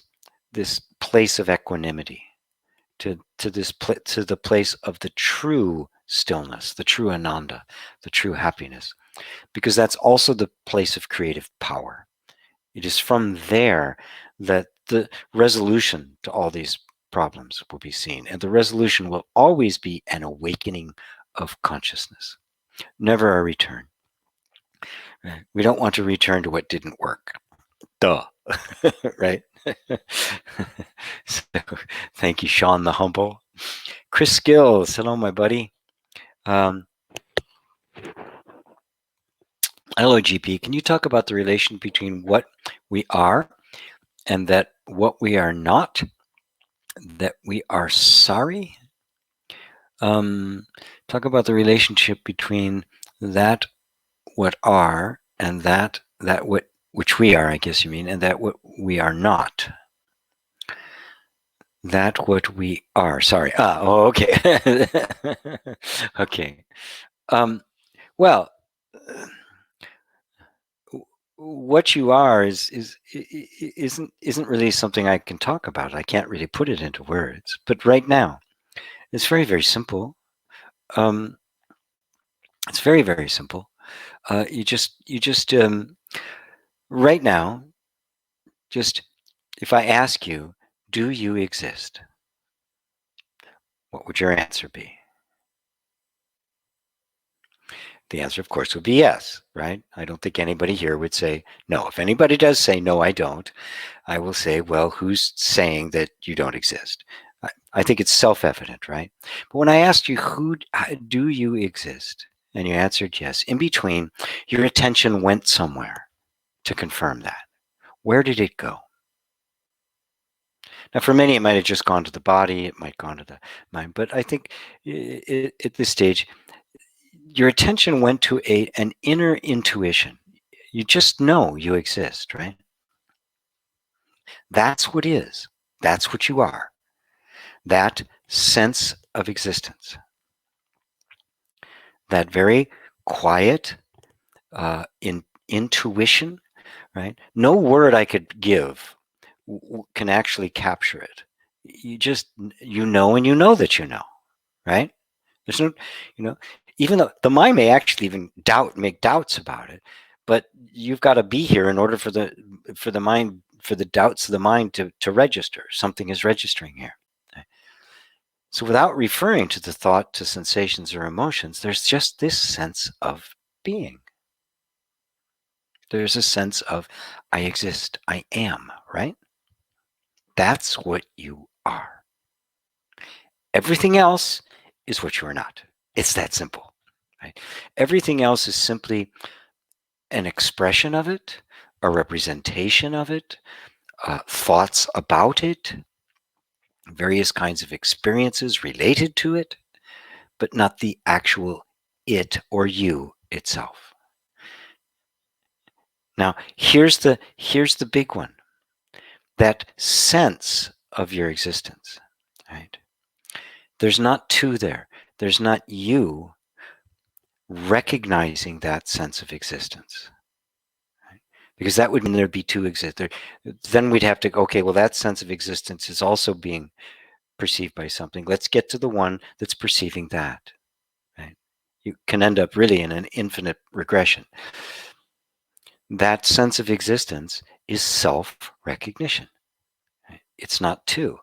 place of equanimity, to the place of the true stillness, the true ananda, the true happiness, because that's also the place of creative power. It is from there that the resolution to all these problems will be seen, and the resolution will always be an awakening of consciousness, never a return. We don't want to return to what didn't work. Duh. Right? So, thank you, Sean the Humble. Chris Skills, hello, my buddy. Hello, GP. Can you talk about the relation between what we are and that what we are not, that we are sorry? Talk about the relationship between that what are and that what which we are, I guess you mean, and that what we are not. That what we are. Sorry. Okay. Okay. Well, what you are isn't really something I can talk about. I can't really put it into words. But right now, it's very, very simple. It's very, very simple. You just right now, just if I ask you, do you exist? What would your answer be? The answer, of course, would be yes, right? I don't think anybody here would say no. If anybody does say no, I don't, I will say, well, who's saying that you don't exist? I think it's self-evident, right? But when I asked you, do you exist? And you answered yes. In between, your attention went somewhere to confirm that. Where did it go? Now, for many, it might have just gone to the body. It might have gone to the mind. But I think at this stage, your attention went to an inner intuition. You just know you exist, right? That's what is. That's what you are. That sense of existence. That very quiet intuition, right? No word I could give can actually capture it. You know, and you know that you know, right? There's no, even though the mind may actually even make doubts about it, but you've got to be here in order for the doubts of the mind to register. Something is registering here. Okay? So without referring to the thought, to sensations or emotions, there's just this sense of being. There's a sense of I exist, I am, right? That's what you are. Everything else is what you are not. It's that simple. Right? Everything else is simply an expression of it, a representation of it, thoughts about it, various kinds of experiences related to it, but not the actual it or you itself. Now, here's the big one. That sense of your existence, right? There's not two there. There's not you recognizing that sense of existence. Right? Because that would mean there'd be two exist. Then we'd have to go, okay, well, that sense of existence is also being perceived by something. Let's get to the one that's perceiving that. Right? You can end up really in an infinite regression. That sense of existence is self-recognition. Right? It's not two.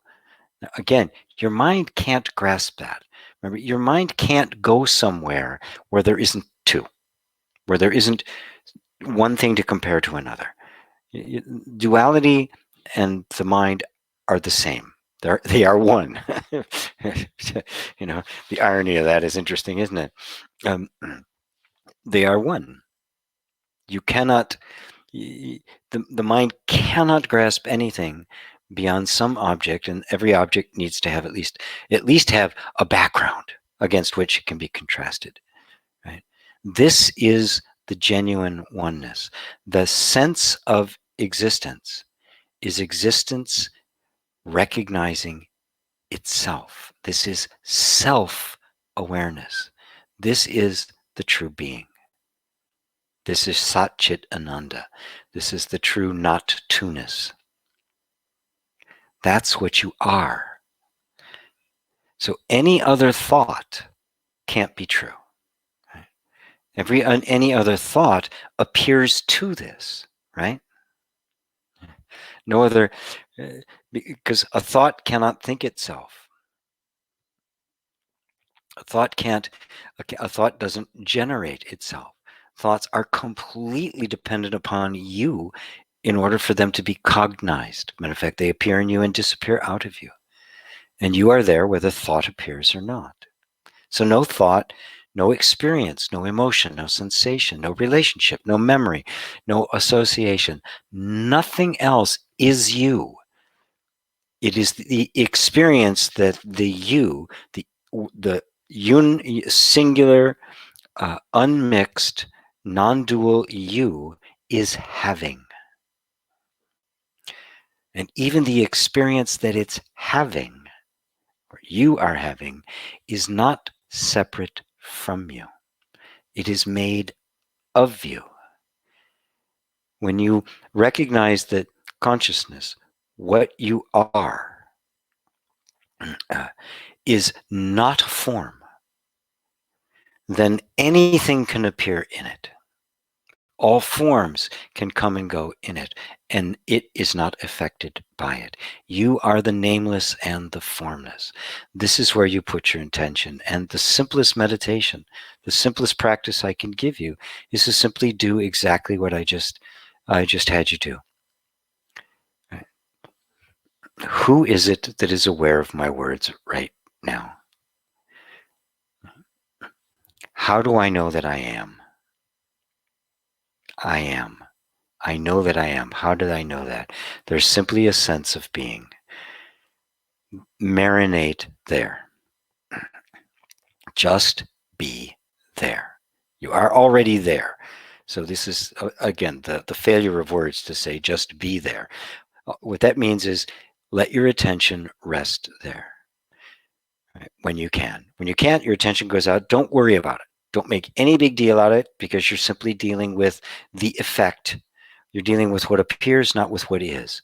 Now, again, your mind can't grasp that. Remember, your mind can't go somewhere where there isn't two, where there isn't one thing to compare to another. Duality and the mind are the same. They are one. The irony of that is interesting, isn't it? They are one. You cannot, the mind cannot grasp anything beyond some object, and every object needs to have at least have a background against which it can be contrasted. Right? This is the genuine oneness. The sense of existence is existence recognizing itself. This is self-awareness. This is the true being. This is Sat Chit Ananda. This is the true not two-ness. That's what you are. So any other thought can't be true. Any other thought appears to this, right? No other, because a thought cannot think itself. A thought doesn't generate itself. Thoughts are completely dependent upon you in order for them to be cognized. Matter of fact, they appear in you and disappear out of you. And you are there whether thought appears or not. So no thought, no experience, no emotion, no sensation, no relationship, no memory, no association. Nothing else is you. It is the experience that the you, the singular, unmixed, non-dual you is having. And even the experience that it's having, or you are having, is not separate from you. It is made of you. When you recognize that consciousness, what you are, is not a form, then anything can appear in it. All forms can come and go in it, and it is not affected by it. You are the nameless and the formless. This is where you put your intention. And the simplest meditation, the simplest practice I can give you is to simply do exactly what I just had you do. Right. Who is it that is aware of my words right now? How do I know that I am? I am. I know that I am. How did I know that? There's simply a sense of being. Marinate there. Just be there. You are already there. So this is, again, the failure of words to say just be there. What that means is let your attention rest there. Right? When you can. When you can't, your attention goes out. Don't worry about it. Don't make any big deal out of it, because you're simply dealing with the effect. You're dealing with what appears, not with what is.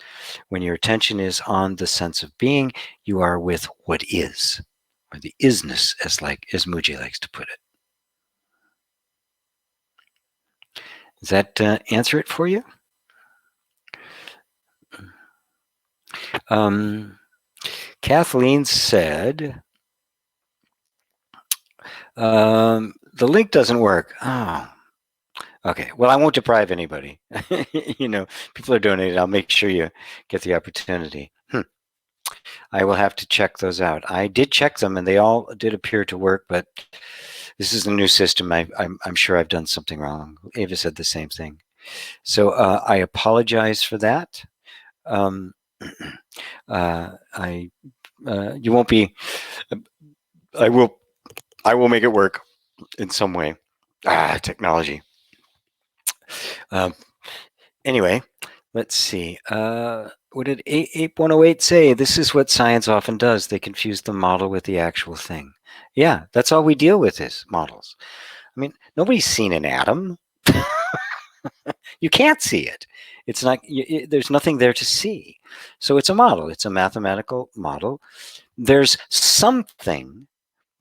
When your attention is on the sense of being, you are with what is, or the isness, as Muji likes to put it. Does that answer it for you? Kathleen said, the link doesn't work. Oh, okay. Well, I won't deprive anybody. People are donating. I'll make sure you get the opportunity. I will have to check those out. I did check them, and they all did appear to work, but this is a new system. I'm sure I've done something wrong. Ava said the same thing. So I apologize for that. You won't be. I will make it work in some way. Technology. Anyway, let's see. What did 8108 say? This is what science often does. They confuse the model with the actual thing. Yeah, that's all we deal with is models. I mean, nobody's seen an atom. You can't see it. It's not. There's nothing there to see. So it's a model. It's a mathematical model. There's something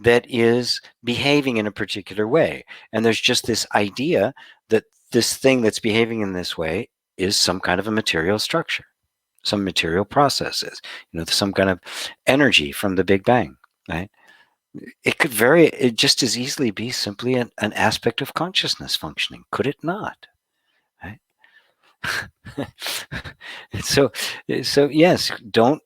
that is behaving in a particular way, and there's just this idea that this thing that's behaving in this way is some kind of a material structure, some material processes, some kind of energy from the Big Bang, right? It just as easily be simply an aspect of consciousness functioning, could it not? Right? so so yes, don't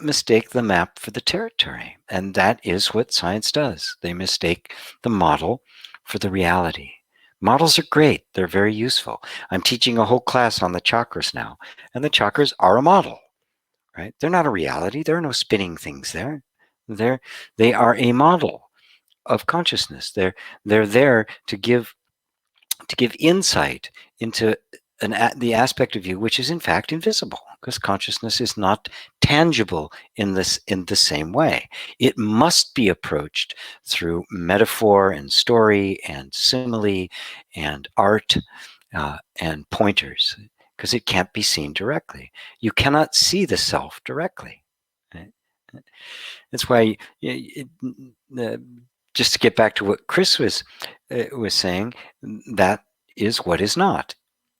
mistake the map for the territory. And that is what science does. They mistake the model for the reality. Models are great. They're very useful. I'm teaching a whole class on the chakras now, and the chakras are a model, right? They're not a reality. There are no spinning things there. They are a model of consciousness. They're there to give insight into the aspect of you which is in fact invisible, because consciousness is not tangible in the same way. It must be approached through metaphor and story and simile and art and pointers, because it can't be seen directly. You cannot see the self directly. Right? That's why just to get back to what Chris was saying, that is what is not.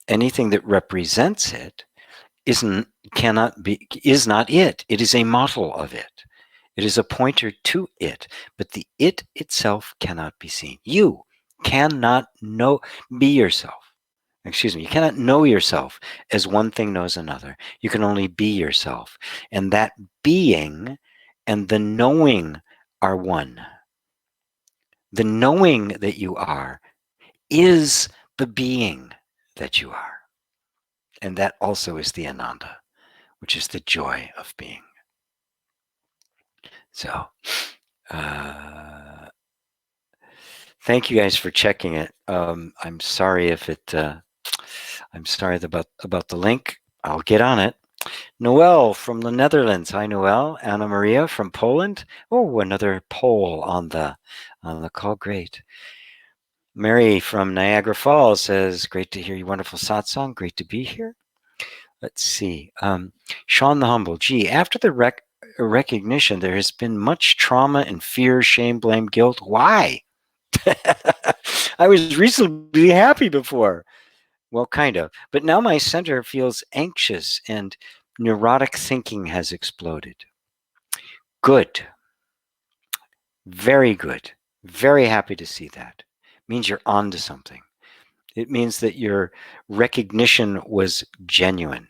Anything that represents it is not it. It is a model of it. It is a pointer to it, but the it itself cannot be seen. You cannot be yourself. Excuse me, you cannot know yourself as one thing knows another. You can only be yourself. And that being and the knowing are one. The knowing that you are is the being that you are. And that also is the Ananda, which is the joy of being. So, thank you guys for checking it. I'm sorry if it. I'm sorry about the link. I'll get on it. Noelle from the Netherlands. Hi, Noelle. Anna Maria from Poland. Oh, another Pole on the call. Great. Mary from Niagara Falls says, "Great to hear you. Wonderful satsang. Great to be here." Let's see. Sean the Humble. Gee, after the recognition, there has been much trauma and fear, shame, blame, guilt. Why? I was reasonably happy before. Well, kind of. But now my center feels anxious and neurotic thinking has exploded. Good. Very good. Very happy to see that. It means you're on to something. It means that your recognition was genuine.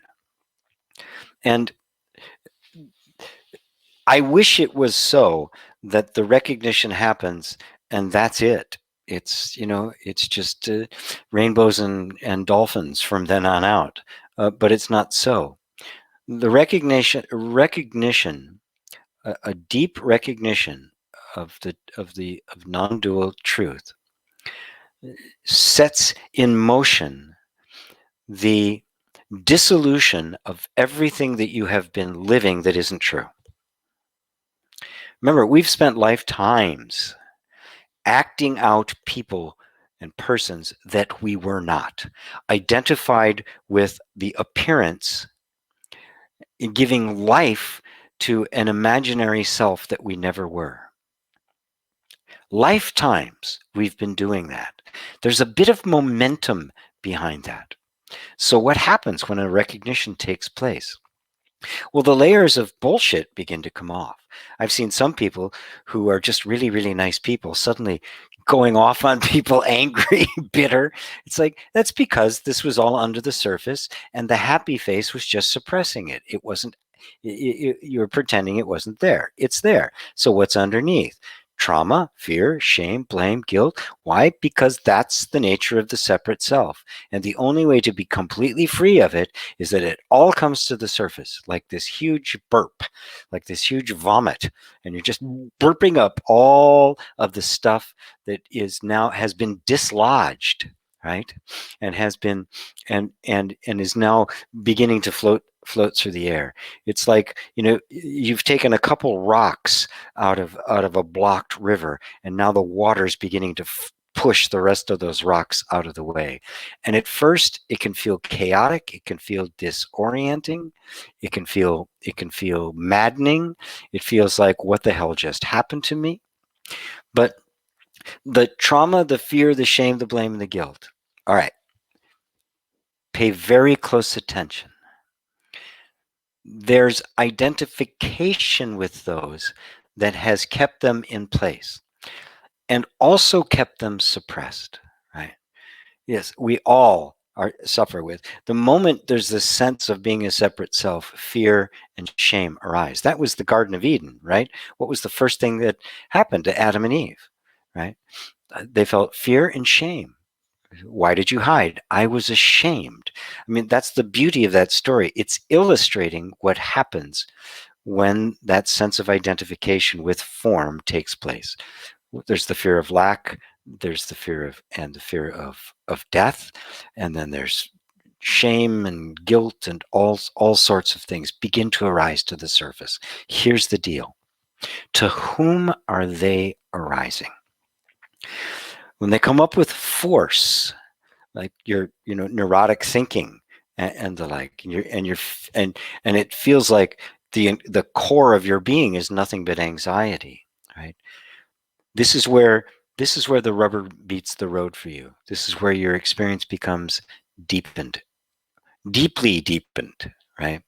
And I wish it was so that the recognition happens and that's it. It's, it's just rainbows and dolphins from then on out. But it's not so. The recognition, a deep recognition of non-dual truth sets in motion the dissolution of everything that you have been living that isn't true. Remember, we've spent lifetimes acting out people and persons that we were not, identified with the appearance, giving life to an imaginary self that we never were. Lifetimes we've been doing that. There's a bit of momentum behind that. So what happens when a recognition takes place? Well, the layers of bullshit begin to come off. I've seen some people who are just really, really nice people suddenly going off on people, angry, bitter. It's like, that's because this was all under the surface and the happy face was just suppressing it. It wasn't, you're pretending it wasn't there. It's there. So what's underneath? Trauma, fear, shame, blame, guilt. Why? Because that's the nature of the separate self. And the only way to be completely free of it is that it all comes to the surface, like this huge burp, like this huge vomit. And you're just burping up all of the stuff that is now has been dislodged right? And has been, and is now beginning to float through the air. It's like, you've taken a couple rocks out of a blocked river, and now the water's beginning to push the rest of those rocks out of the way. And at first it can feel chaotic, it can feel disorienting, it can feel maddening. It feels like, what the hell just happened to me? But the trauma, the fear, the shame, the blame, and the guilt. All right. Pay very close attention. There's identification with those that has kept them in place and also kept them suppressed, right? Yes, we all suffer with. The moment there's this sense of being a separate self, fear and shame arise. That was the Garden of Eden, right? What was the first thing that happened to Adam and Eve, right? They felt fear and shame. Why did you hide? I was ashamed. I mean, that's the beauty of that story. It's illustrating what happens when that sense of identification with form takes place. There's the fear of lack, there's the fear of death, and then there's shame and guilt, and all sorts of things begin to arise to the surface. Here's the deal. To whom are they arising? When they come up with force, like your neurotic thinking and the like, and it feels like the core of your being is nothing but anxiety, right? This is where the rubber meets the road for you. This is where your experience becomes deepened, deeply deepened, right?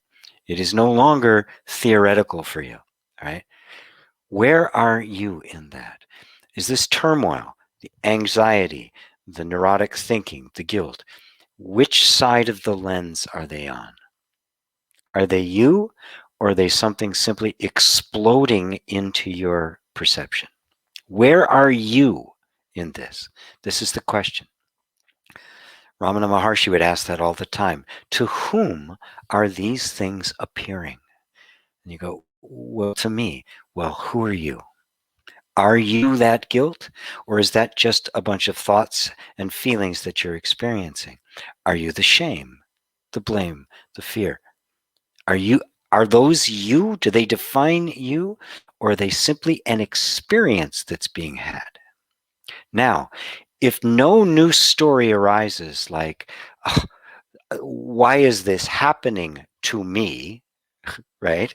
It is no longer theoretical for you, right? Where are you in that? Is this turmoil, the anxiety, the neurotic thinking, the guilt? Which side of the lens are they on? Are they you, or are they something simply exploding into your perception? Where are you in this? This is the question. Ramana Maharshi would ask that all the time. To whom are these things appearing? And you go, well, to me. Well, who are you? Are you that guilt? Or is that just a bunch of thoughts and feelings that you're experiencing? Are you the shame, the blame, the fear? Are those you? Do they define you? Or are they simply an experience that's being had? Now, if no new story arises like, oh, why is this happening to me, right?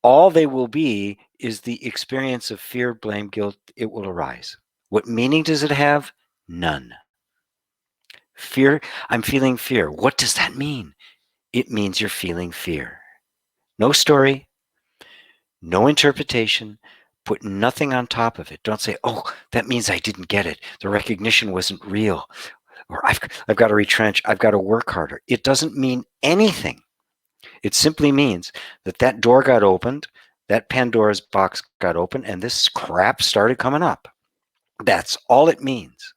All they will be is the experience of fear, blame, guilt. It will arise. What meaning does it have? None. Fear, I'm feeling fear. What does that mean? It means you're feeling fear. No story, no interpretation, put nothing on top of it. Don't say, oh, that means I didn't get it. The recognition wasn't real. Or I've got to retrench. I've got to work harder. It doesn't mean anything. It simply means that door got opened, that Pandora's box got opened, and this crap started coming up. That's all it means.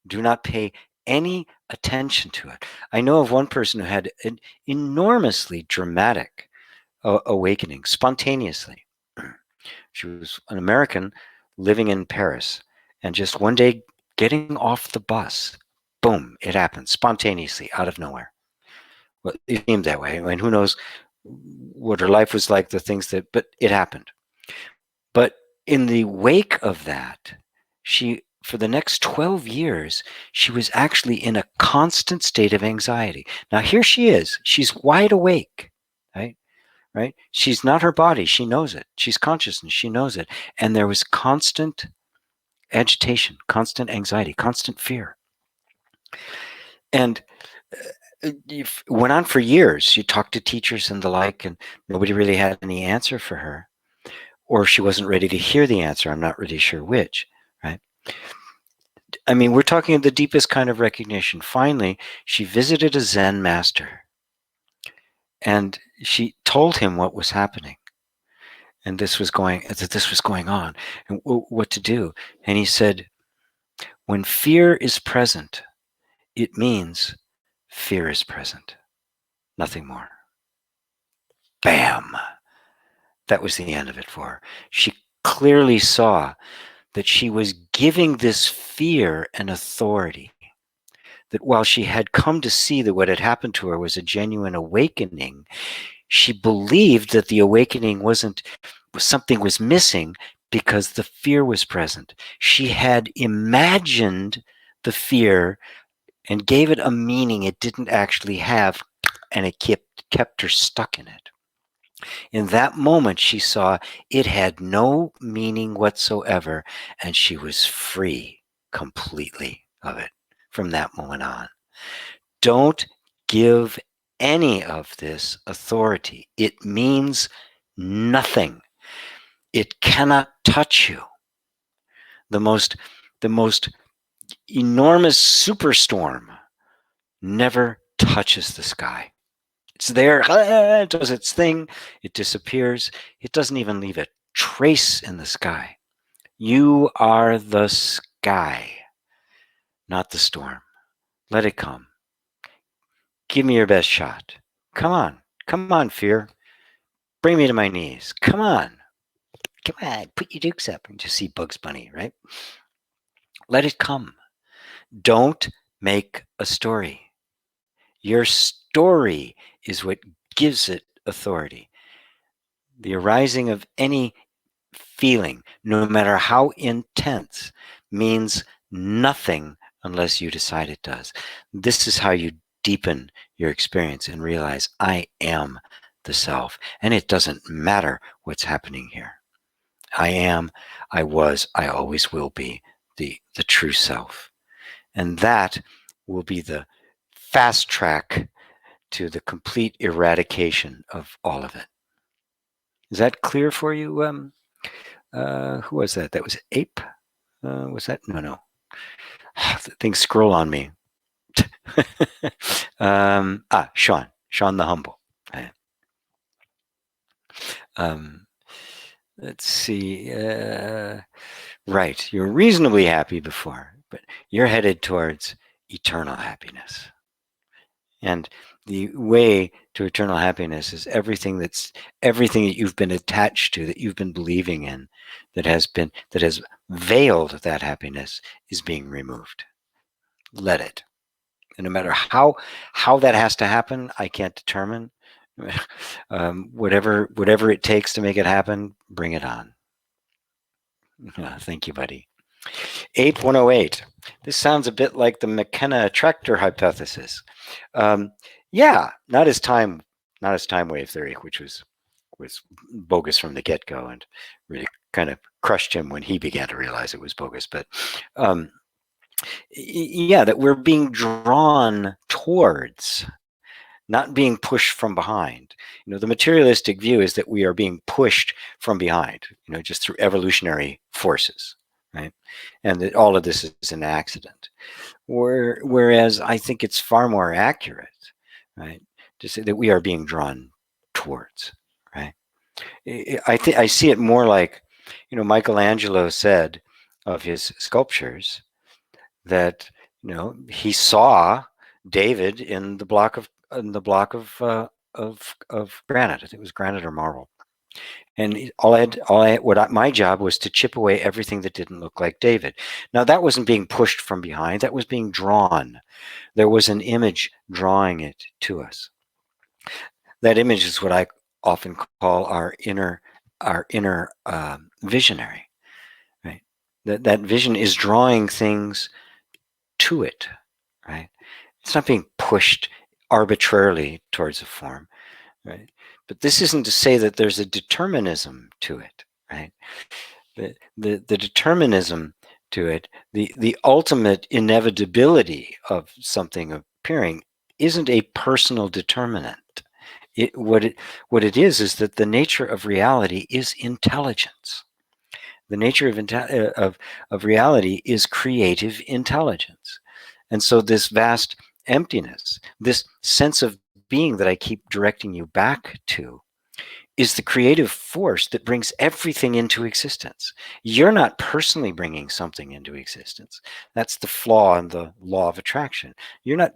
Do not pay any attention to it. I know of one person who had an enormously dramatic awakening spontaneously. She was an American living in Paris, and just one day getting off the bus, boom, it happened spontaneously out of nowhere. Well, it seemed that way. I mean, who knows what her life was like, but it happened. But in the wake of that, for the next 12 years, she was actually in a constant state of anxiety. Now, here she is. She's wide awake, right? Right? She's not her body. She knows it. She's conscious and she knows it. And there was constant agitation, constant anxiety, constant fear. And it went on for years. She talked to teachers and the like, and nobody really had any answer for her. Or she wasn't ready to hear the answer. I'm not really sure which, right? I mean, we're talking the deepest kind of recognition. Finally, she visited a Zen master, and she told him what was happening, and this was going on, and what to do. And he said, when fear is present, it means fear is present, nothing more. Bam! That was the end of it for her. She clearly saw that she was giving this fear an authority. That while she had come to see that what had happened to her was a genuine awakening, she believed that the awakening something was missing because the fear was present. She had imagined the fear and gave it a meaning it didn't actually have, and it kept her stuck in it. In that moment, she saw it had no meaning whatsoever, and she was free completely of it from that moment on. Don't give any of this authority. It means nothing. It cannot touch you. The most enormous superstorm never touches the sky. It's there, it does its thing, it disappears. It doesn't even leave a trace in the sky. You are the sky, not the storm. Let it come. Give me your best shot. Come on, fear. Bring me to my knees. Come on, put your dukes up. And just see Bugs Bunny, right? Let it come. Don't make a story. Your story is what gives it authority. The arising of any feeling, no matter how intense, means nothing unless you decide it does. This is how you deepen your experience and realize I am the self, and it doesn't matter what's happening here. I am, I was, I always will be the true self. And that will be the fast track to the complete eradication of all of it. Is that clear for you? Who was that? That was Ape? Was that? No. Things scroll on me. Sean the Humble. Let's see. Right. You're reasonably happy before, but you're headed towards eternal happiness. And the way to eternal happiness is everything that you've been attached to, that you've been believing in, that has veiled that happiness, is being removed. Let it. And no matter how that has to happen, I can't determine. Whatever it takes to make it happen, bring it on. Thank you, buddy. Ape 108. This sounds a bit like the McKenna attractor hypothesis. Yeah, not as time wave theory, which was bogus from the get-go and really kind of crushed him when he began to realize it was bogus. But yeah, that we're being drawn towards, not being pushed from behind. The materialistic view is that we are being pushed from behind, just through evolutionary forces, right? And that all of this is an accident. Whereas I think it's far more accurate, right, to say that we are being drawn towards, right? I see it more like, Michelangelo said of his sculptures that, he saw David in the block of granite. I think it was granite or marble. And my job was to chip away everything that didn't look like David. Now, that wasn't being pushed from behind. That was being drawn. There was an image drawing it to us. That image is what I often call our inner visionary, right? That vision is drawing things to it, right? It's not being pushed arbitrarily towards a form, right? But this isn't to say that there's a determinism to it, right? The determinism to it, the ultimate inevitability of something appearing, isn't a personal determinant. What it is that the nature of reality is intelligence. The nature of reality is creative intelligence. And so this vast emptiness, this sense of being that I keep directing you back to, is the creative force that brings everything into existence. You're not personally bringing something into existence. That's the flaw in the law of attraction. You're not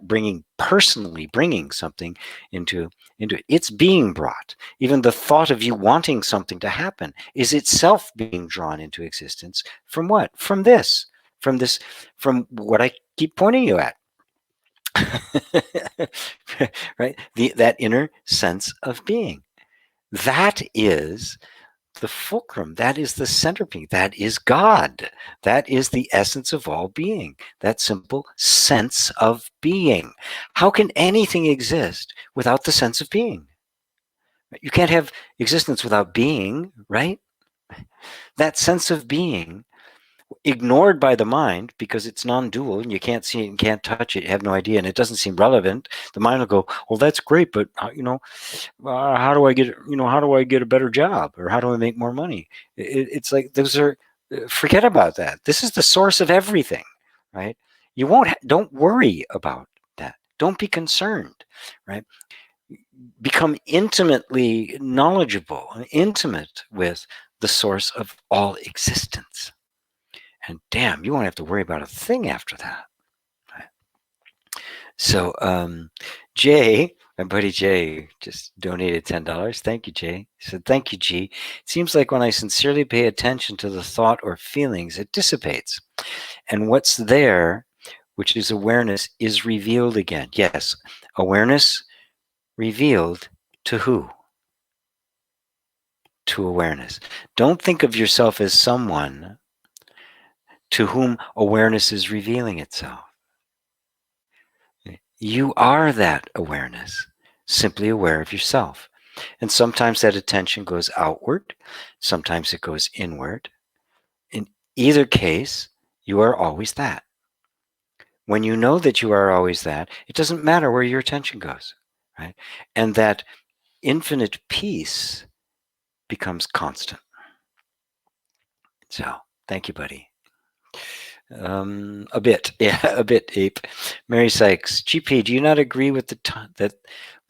personally bringing something into it. It's being brought. Even the thought of you wanting something to happen is itself being drawn into existence. From what? From this. From what I keep pointing you at. Right? That inner sense of being. That is the fulcrum. That is the centerpiece. That is God. That is the essence of all being. That simple sense of being. How can anything exist without the sense of being? You can't have existence without being, right? That sense of being, ignored by the mind because it's non-dual and you can't see it and can't touch it, you have no idea, and it doesn't seem relevant. The mind will go, well, that's great, but how do I get a better job, or how do I make more money? It's like those are, forget about that. This is the source of everything, right? Don't worry about that. Don't be concerned, right? Become intimately knowledgeable and intimate with the source of all existence. And damn, you won't have to worry about a thing after that. Right? So Jay, my buddy Jay, just donated $10. Thank you, Jay. He said, thank you, G. It seems like when I sincerely pay attention to the thought or feelings, it dissipates. And what's there, which is awareness, is revealed again. Yes, awareness revealed to who? To awareness. Don't think of yourself as someone to whom awareness is revealing itself. You are that awareness, simply aware of yourself. And sometimes that attention goes outward, sometimes it goes inward. In either case, you are always that. When you know that you are always that, it doesn't matter where your attention goes, right? And that infinite peace becomes constant. So, thank you, buddy. A bit, Ape. Mary Sykes, GP, do you not agree with that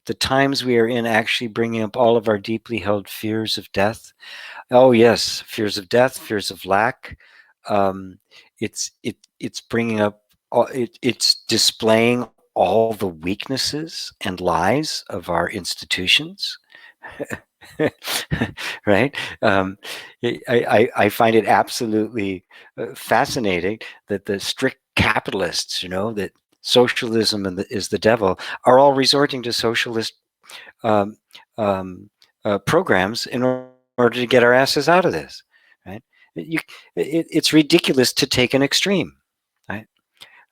the times we are in actually bringing up all of our deeply held fears of death? Oh yes, fears of death, fears of lack. It's bringing up it's displaying all the weaknesses and lies of our institutions. Right? I find it absolutely fascinating that the strict capitalists, that socialism is the devil, are all resorting to socialist um, programs in order to get our asses out of this. Right? It's ridiculous to take an extreme. Right?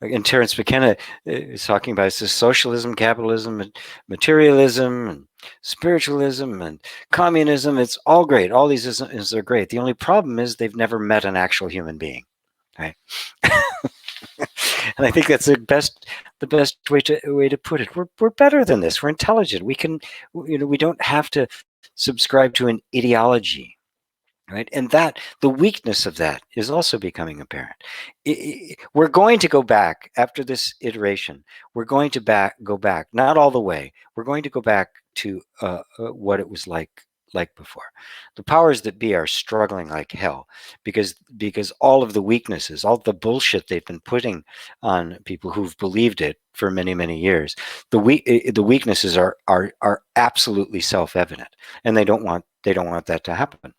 And Terence McKenna is talking about this socialism, capitalism, and materialism, and spiritualism, and communism. It's all great. All these isms are great. The only problem is they've never met an actual human being, right? And I think that's the best way to put it. We're better than this. We're intelligent. We can, we don't have to subscribe to an ideology. Right? And that the weakness of that is also becoming apparent. We're going to go back after this iteration. We're going to go back, not all the way. We're going to go back to what it was like before. The powers that be are struggling like hell because all of the weaknesses, all the bullshit they've been putting on people who've believed it for many years, the weaknesses are absolutely self-evident, and they don't want that to happen.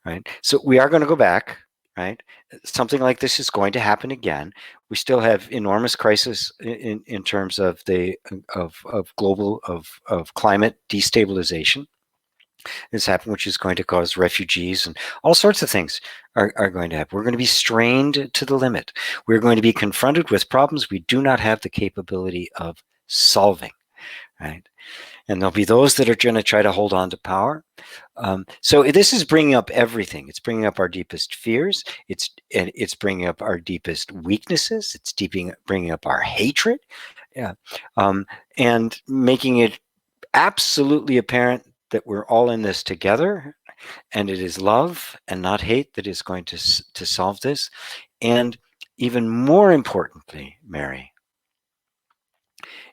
Right? So we are going to go back, right? Something like this is going to happen again. We still have enormous crisis in terms of global climate destabilization. This happened, which is going to cause refugees and all sorts of things are going to happen. We're going to be strained to the limit. We're going to be confronted with problems we do not have the capability of solving, right? And there'll be those that are going to try to hold on to power. So this is bringing up everything. It's bringing up our deepest fears. It's bringing up our deepest weaknesses. It's bringing up our hatred, yeah, and making it absolutely apparent that we're all in this together, and it is love and not hate that is going to solve this. And even more importantly, Mary,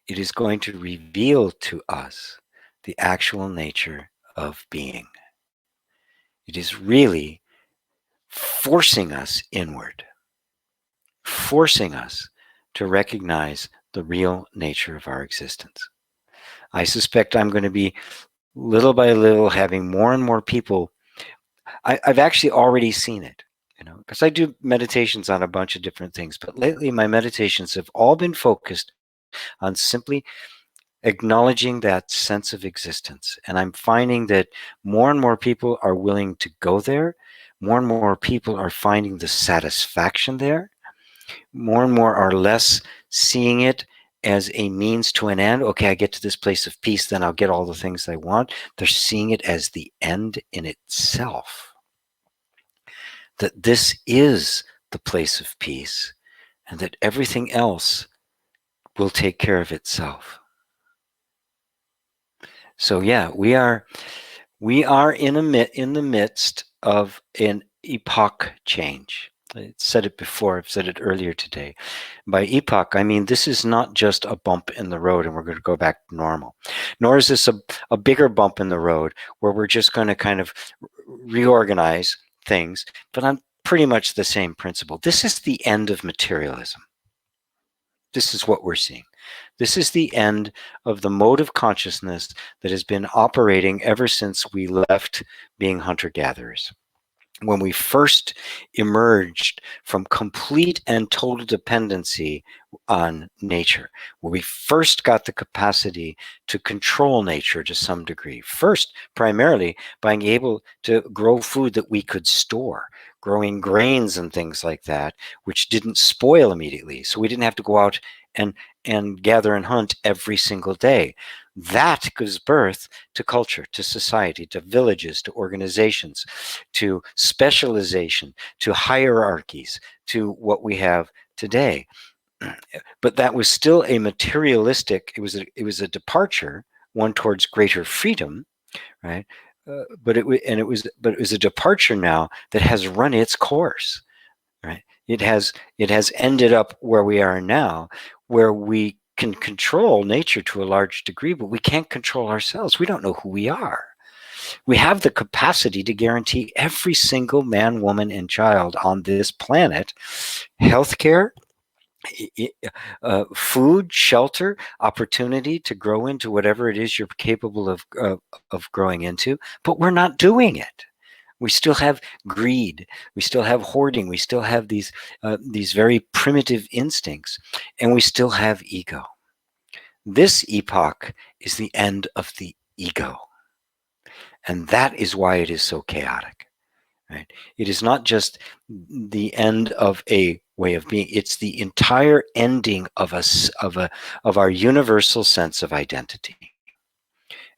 it is going to reveal to us the actual nature of being. It is really forcing us inward, forcing us to recognize the real nature of our existence. I suspect I'm going to be little by little having more and more people. I've actually already seen it, because I do meditations on a bunch of different things, but lately my meditations have all been focused on simply acknowledging that sense of existence. And I'm finding that more and more people are willing to go there. More and more people are finding the satisfaction there. More and more are less seeing it as a means to an end. Okay, I get to this place of peace, then I'll get all the things I want. They're seeing it as the end in itself. That this is the place of peace, and that everything else will take care of itself. So yeah, we are in the midst of an epoch change. I said it before, I've said it earlier today. By epoch, I mean this is not just a bump in the road and we're going to go back to normal, nor is this a bigger bump in the road where we're just going to kind of reorganize things, but on pretty much the same principle. This is the end of materialism. This is what we're seeing. This is the end of the mode of consciousness that has been operating ever since we left being hunter-gatherers. When we first emerged from complete and total dependency on nature, where we first got the capacity to control nature to some degree. First, primarily, being able to grow food that we could store, growing grains and things like that, which didn't spoil immediately. So we didn't have to go out and gather and hunt every single day. That gives birth to culture, to society, to villages, to organizations, to specialization, to hierarchies, to what we have today. But that was still a materialistic, it was a departure, one towards greater freedom, right? But it was a departure now that has run its course, right? It has ended up where we are now, where we can control nature to a large degree, but we can't control ourselves. We don't know who we are. We have the capacity to guarantee every single man, woman, and child on this planet healthcare, food, shelter, opportunity to grow into whatever it is you're capable of growing into, but we're not doing it. We still have greed. We still have hoarding. We still have these very primitive instincts, and we still have ego. This epoch is the end of the ego, and that is why it is so chaotic. Right? It is not just the end of a way of being; it's the entire ending of our universal sense of identity.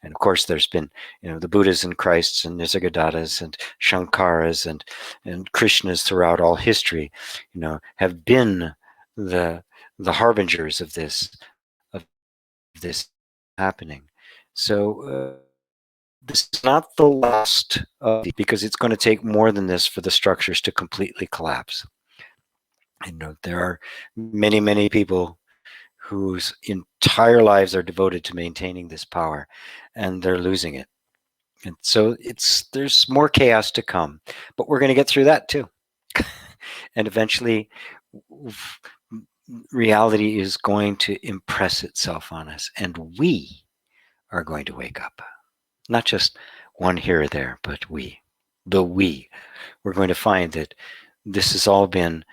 And of course, there's been, the Buddhas and Christs and Nisargadatas and Shankaras and Krishnas throughout all history, have been the harbingers of this happening. So this is not the last of because it's going to take more than this for the structures to completely collapse. There are many people whose entire lives are devoted to maintaining this power, and they're losing it. And so there's more chaos to come, but we're going to get through that too. And eventually reality is going to impress itself on us, and we are going to wake up. Not just one here or there, but we're going to find that this has all been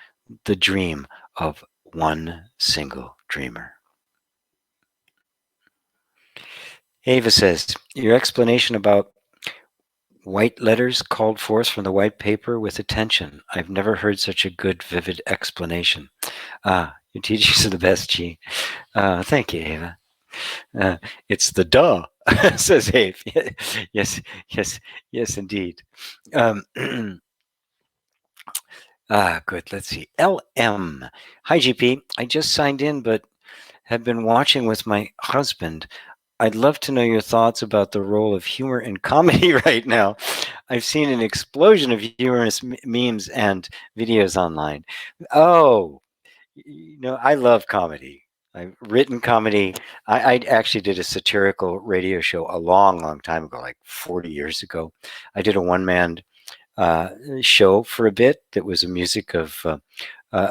the dream of one single dreamer. Ava says, your explanation about white letters called forth from the white paper with attention. I've never heard such a good, vivid explanation. Your teachers are the best, G. Thank you, Ava. It's the duh, says Ava. Yes, indeed. Good. Let's see. LM. Hi, GP. I just signed in, but have been watching with my husband. I'd love to know your thoughts about the role of humor in comedy right now. I've seen an explosion of humorous memes and videos online. Oh, I love comedy. I've written comedy. I actually did a satirical radio show a long time ago, like 40 years ago. I did a one-man uh, show for a bit that was a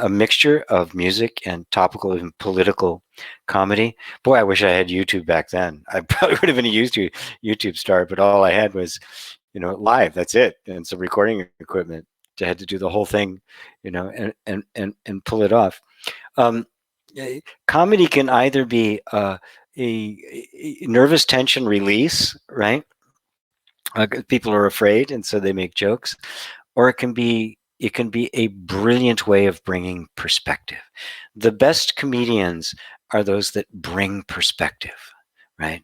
mixture of music and topical and political comedy. Boy, I wish I had YouTube back then. I probably would have been a YouTube star, but all I had was, live. That's it, and some recording equipment. I had to do the whole thing, and pull it off. Um, Comedy can either be a nervous tension release, right? People are afraid, and so they make jokes, or it can be a brilliant way of bringing perspective. The best comedians are those that bring perspective, right?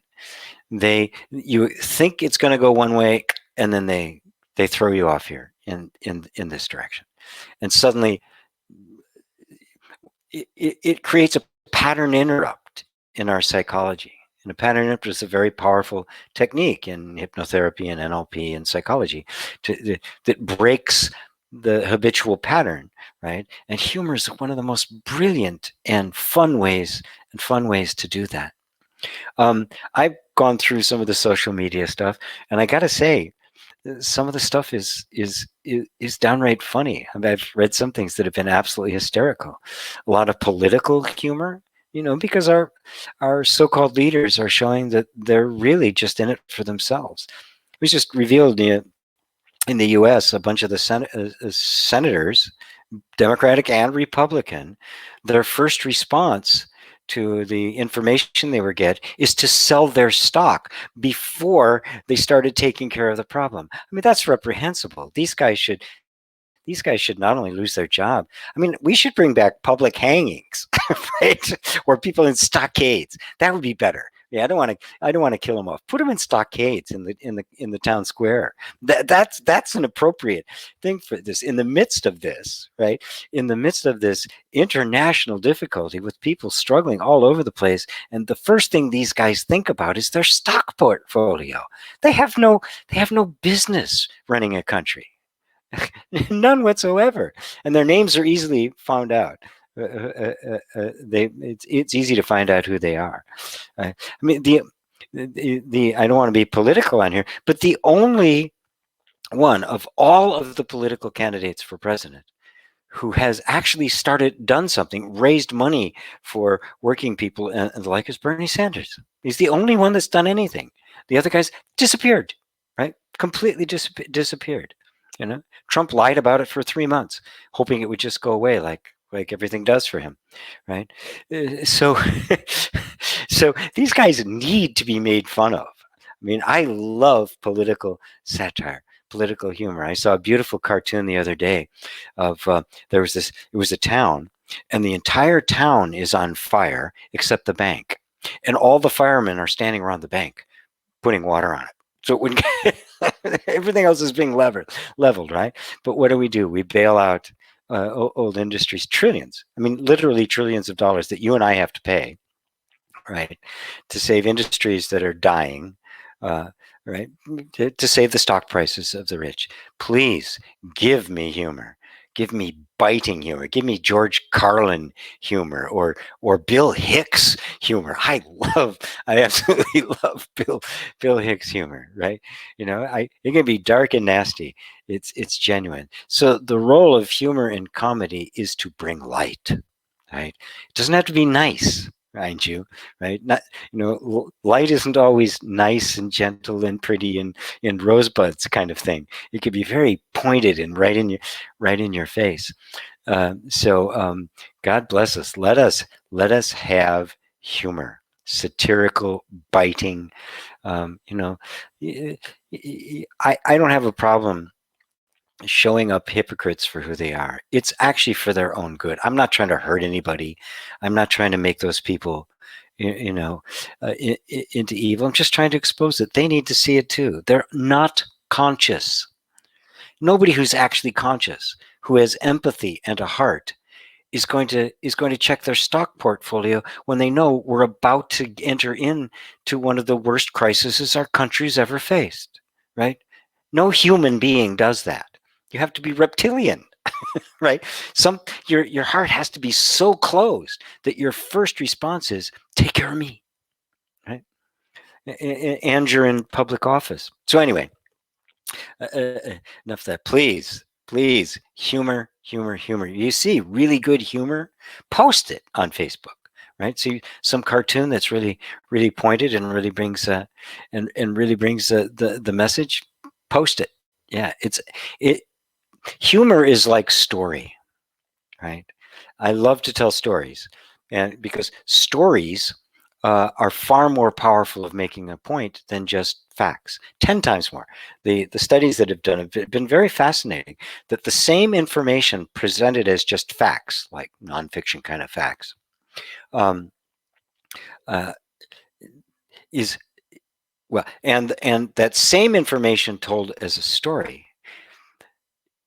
You think it's going to go one way, and then they throw you off here in this direction, and suddenly it creates a pattern interrupt in our psychology. And a pattern interrupt is a very powerful technique in hypnotherapy and NLP and psychology that breaks the habitual pattern, right? And humor is one of the most brilliant and fun ways to do that. I've gone through some of the social media stuff, and I got to say, some of the stuff is downright funny. I mean, I've read some things that have been absolutely hysterical. A lot of political humor, because our so-called leaders are showing that they're really just in it for themselves. It was just revealed in the U.S. a bunch of the senators, Democratic and Republican, their first response to the information they would get is to sell their stock before they started taking care of the problem. I mean, that's reprehensible. These guys should not only lose their job. I mean, we should bring back public hangings, right? Or people in stockades. That would be better. Yeah, I don't want to kill them off. Put them in stockades in the town square. That's an appropriate thing for this. In the midst of this, right? In the midst of this international difficulty with people struggling all over the place, and the first thing these guys think about is their stock portfolio. They have no business running a country. None whatsoever, and their names are easily found out. It's easy to find out who they are. I mean, the I don't want to be political on here, but the only one of all of the political candidates for president who has actually done something, raised money for working people and the like is Bernie Sanders. He's the only one that's done anything. The other guys disappeared, right? Completely disappeared. Trump lied about it for 3 months, hoping it would just go away, like everything does for him, right? So, so these guys need to be made fun of. I mean, I love political satire, political humor. I saw a beautiful cartoon the other day of it was a town, and the entire town is on fire except the bank, and all the firemen are standing around the bank putting water on it. So it wouldn't everything else is being leveled, right? But what do? We bail out old industries, trillions. I mean, literally trillions of dollars that you and I have to pay, right, to save industries that are dying, uh, right, to save the stock prices of the rich. Please give me humor. Give me biting humor. Give me George Carlin humor or Bill Hicks humor. I absolutely love Bill Hicks humor. Right? It can be dark and nasty. It's genuine. So the role of humor in comedy is to bring light. Right? It doesn't have to be nice, mind you. Right? Not light isn't always nice and gentle and pretty and rosebuds kind of thing. It could be very pointed and right in your face. So God bless us. Let us have humor, satirical, biting. I don't have a problem showing up hypocrites for who they are. It's actually for their own good. I'm not trying to hurt anybody. I'm not trying to make those people, into evil. I'm just trying to expose it. They need to see it too. They're not conscious. Nobody who's actually conscious, who has empathy and a heart, is going to check their stock portfolio when they know we're about to enter into one of the worst crises our country's ever faced. Right? No human being does that. You have to be reptilian right? Your heart has to be so closed that your first response is, take care of me, right? And you're in public office. So anyway, enough of that. Please, humor. You see really good humor, post it on Facebook, right? See some cartoon that's really pointed and really brings and really brings the message. Post it. Yeah, it. Humor is like story, right? I love to tell stories, and because stories are far more powerful of making a point than just facts. 10 times more. The studies that have done have been very fascinating. That the same information presented as just facts, like nonfiction kind of facts, um, uh, is well, and that same information told as a story,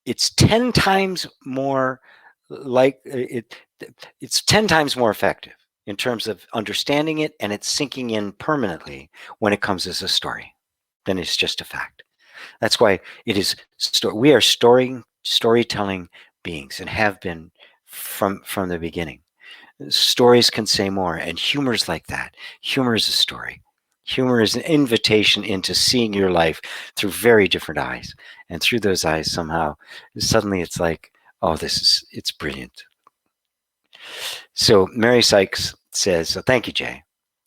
it's 10 times more like it's 10 times more effective in terms of understanding it, and it's sinking in permanently when it comes as a story than it's just a fact. That's why it is we are storytelling beings, and have been from the beginning. Stories can say more, and humor's like that. Humor is a story. Humor is an invitation into seeing your life through very different eyes, and through those eyes, somehow, suddenly, it's like, oh, it's brilliant. So Mary Sykes says, so thank you, Jay.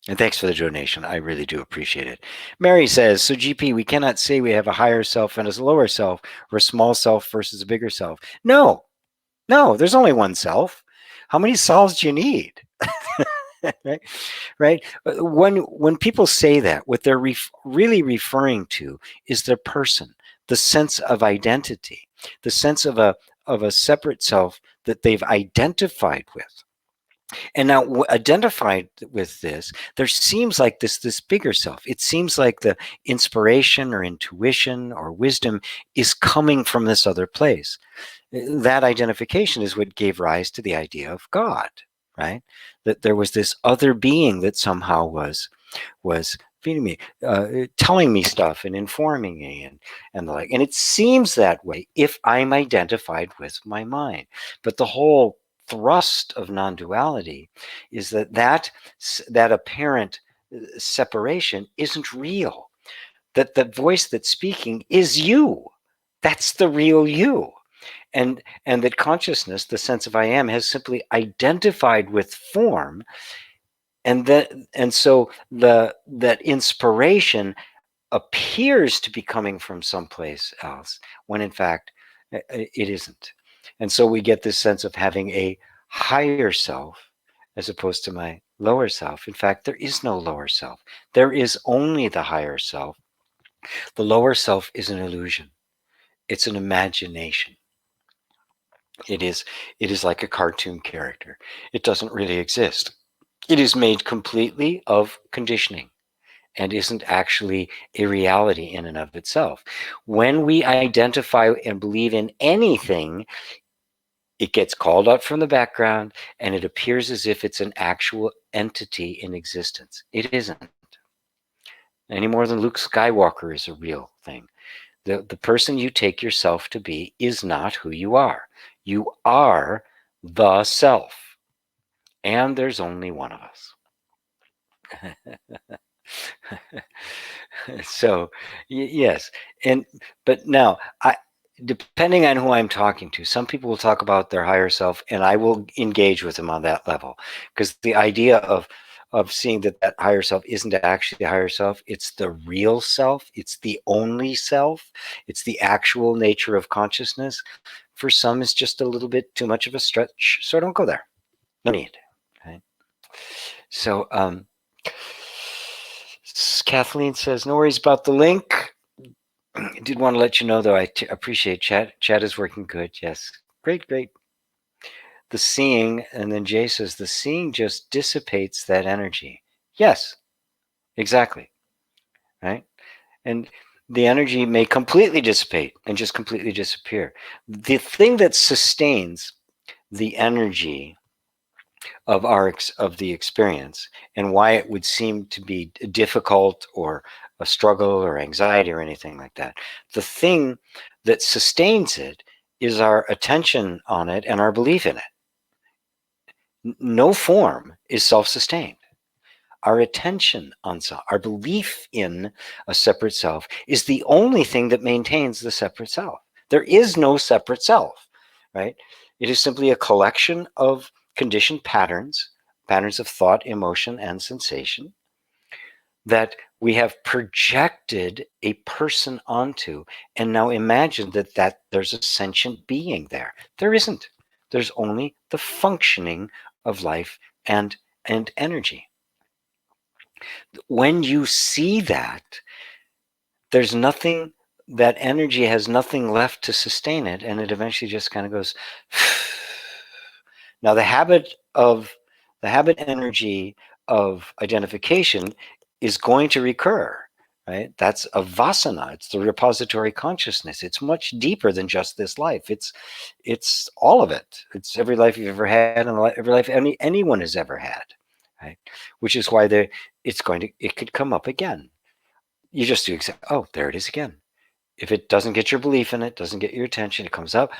And thanks for the donation. I really do appreciate it. Mary says, so GP, we cannot say we have a higher self and a lower self, or a small self versus a bigger self. No, there's only one self. How many selves do you need? right, right. When people say that, what they're really referring to is their person, the sense of identity, the sense of a separate self that they've identified with. And now, identified with this, there seems like this bigger self. It seems like the inspiration or intuition or wisdom is coming from this other place. That identification is what gave rise to the idea of God, right? That there was this other being that somehow was feeding me, telling me stuff and informing me, and the like. And it seems that way if I'm identified with my mind. But the whole thrust of non-duality is that apparent separation isn't real. That the voice that's speaking is you. That's the real you. And that consciousness, the sense of I am, has simply identified with form, and so that inspiration appears to be coming from someplace else, when in fact it isn't. And so we get this sense of having a higher self as opposed to my lower self. In fact, there is no lower self. There is only the higher self. The lower self is an illusion. It's an imagination. It is like a cartoon character. It doesn't really exist. It is made completely of conditioning and isn't actually a reality in and of itself. When we identify and believe in anything, it gets called up from the background, and it appears as if it's an actual entity in existence. It isn't. Any more than Luke Skywalker is a real thing. The person you take yourself to be is not who you are. You are the self. And there's only one of us. So, yes. But now, depending on who I'm talking to, some people will talk about their higher self, and I will engage with them on that level, because the idea of seeing that higher self isn't actually a higher self, it's the real self, it's the only self, it's the actual nature of consciousness. For some, it's just a little bit too much of a stretch, so don't go there. No need. Right? So, Kathleen says, no worries about the link. I did want to let you know, though, I appreciate chat. Chat is working good. Yes. Great. The seeing, and then Jay says, the seeing just dissipates that energy. Yes, exactly. Right? And the energy may completely dissipate and just completely disappear. The thing that sustains the energy of the experience, and why it would seem to be difficult or a struggle or anxiety or anything like that, the thing that sustains it is our attention on it and our belief in it. No form is self-sustained. Our attention on self, our belief in a separate self, is the only thing that maintains the separate self. There is no separate self, right? It is simply a collection of conditioned patterns, patterns of thought, emotion, and sensation that we have projected a person onto. And now imagine that there's a sentient being there. There isn't. There's only the functioning of life and energy. When you see that, there's nothing, that energy has nothing left to sustain it, and it eventually just kind of goes. Now the habit energy of identification is going to recur, right? That's a vasana. It's the repository consciousness. It's much deeper than just this life. It's all of it. It's every life you've ever had, and every life anyone has ever had, right? Which is why it could come up again. You just do oh, there it is again. If it doesn't get your belief in it, doesn't get your attention, it comes up,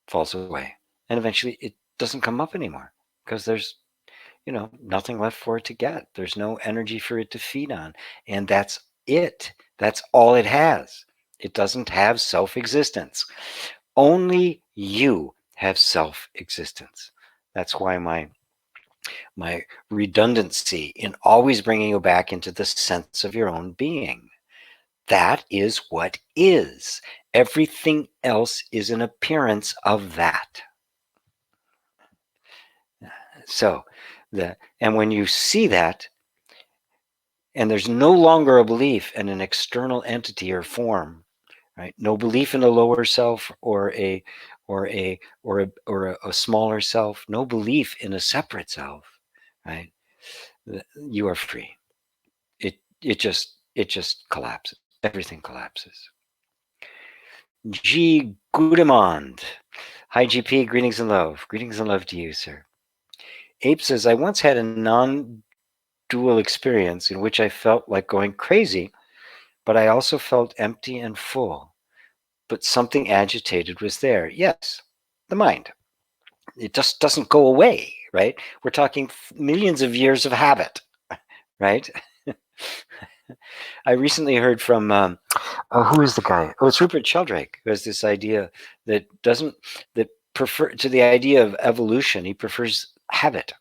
falls away, and eventually it doesn't come up anymore because there's nothing left for it to get. There's no energy for it to feed on, and that's it. That's all it has. It doesn't have self-existence. Only you have self-existence. That's why my redundancy in always bringing you back into the sense of your own being. That is what is. Everything else is an appearance of that. So, and when you see that, and there's no longer a belief in an external entity or form, right? No belief in a lower self or a smaller self. No belief in a separate self, right? You are free. It just collapses. Everything collapses. G. Gudemond. Hi, GP. Greetings and love. Greetings and love to you, sir. Ape says, I once had a non-dual experience in which I felt like going crazy, but I also felt empty and full. But something agitated was there. Yes, the mind. It just doesn't go away, right? We're talking millions of years of habit, right? I recently heard from who is the guy? Oh, it's Rupert Sheldrake, who has this idea that prefer to the idea of evolution. He prefers habit.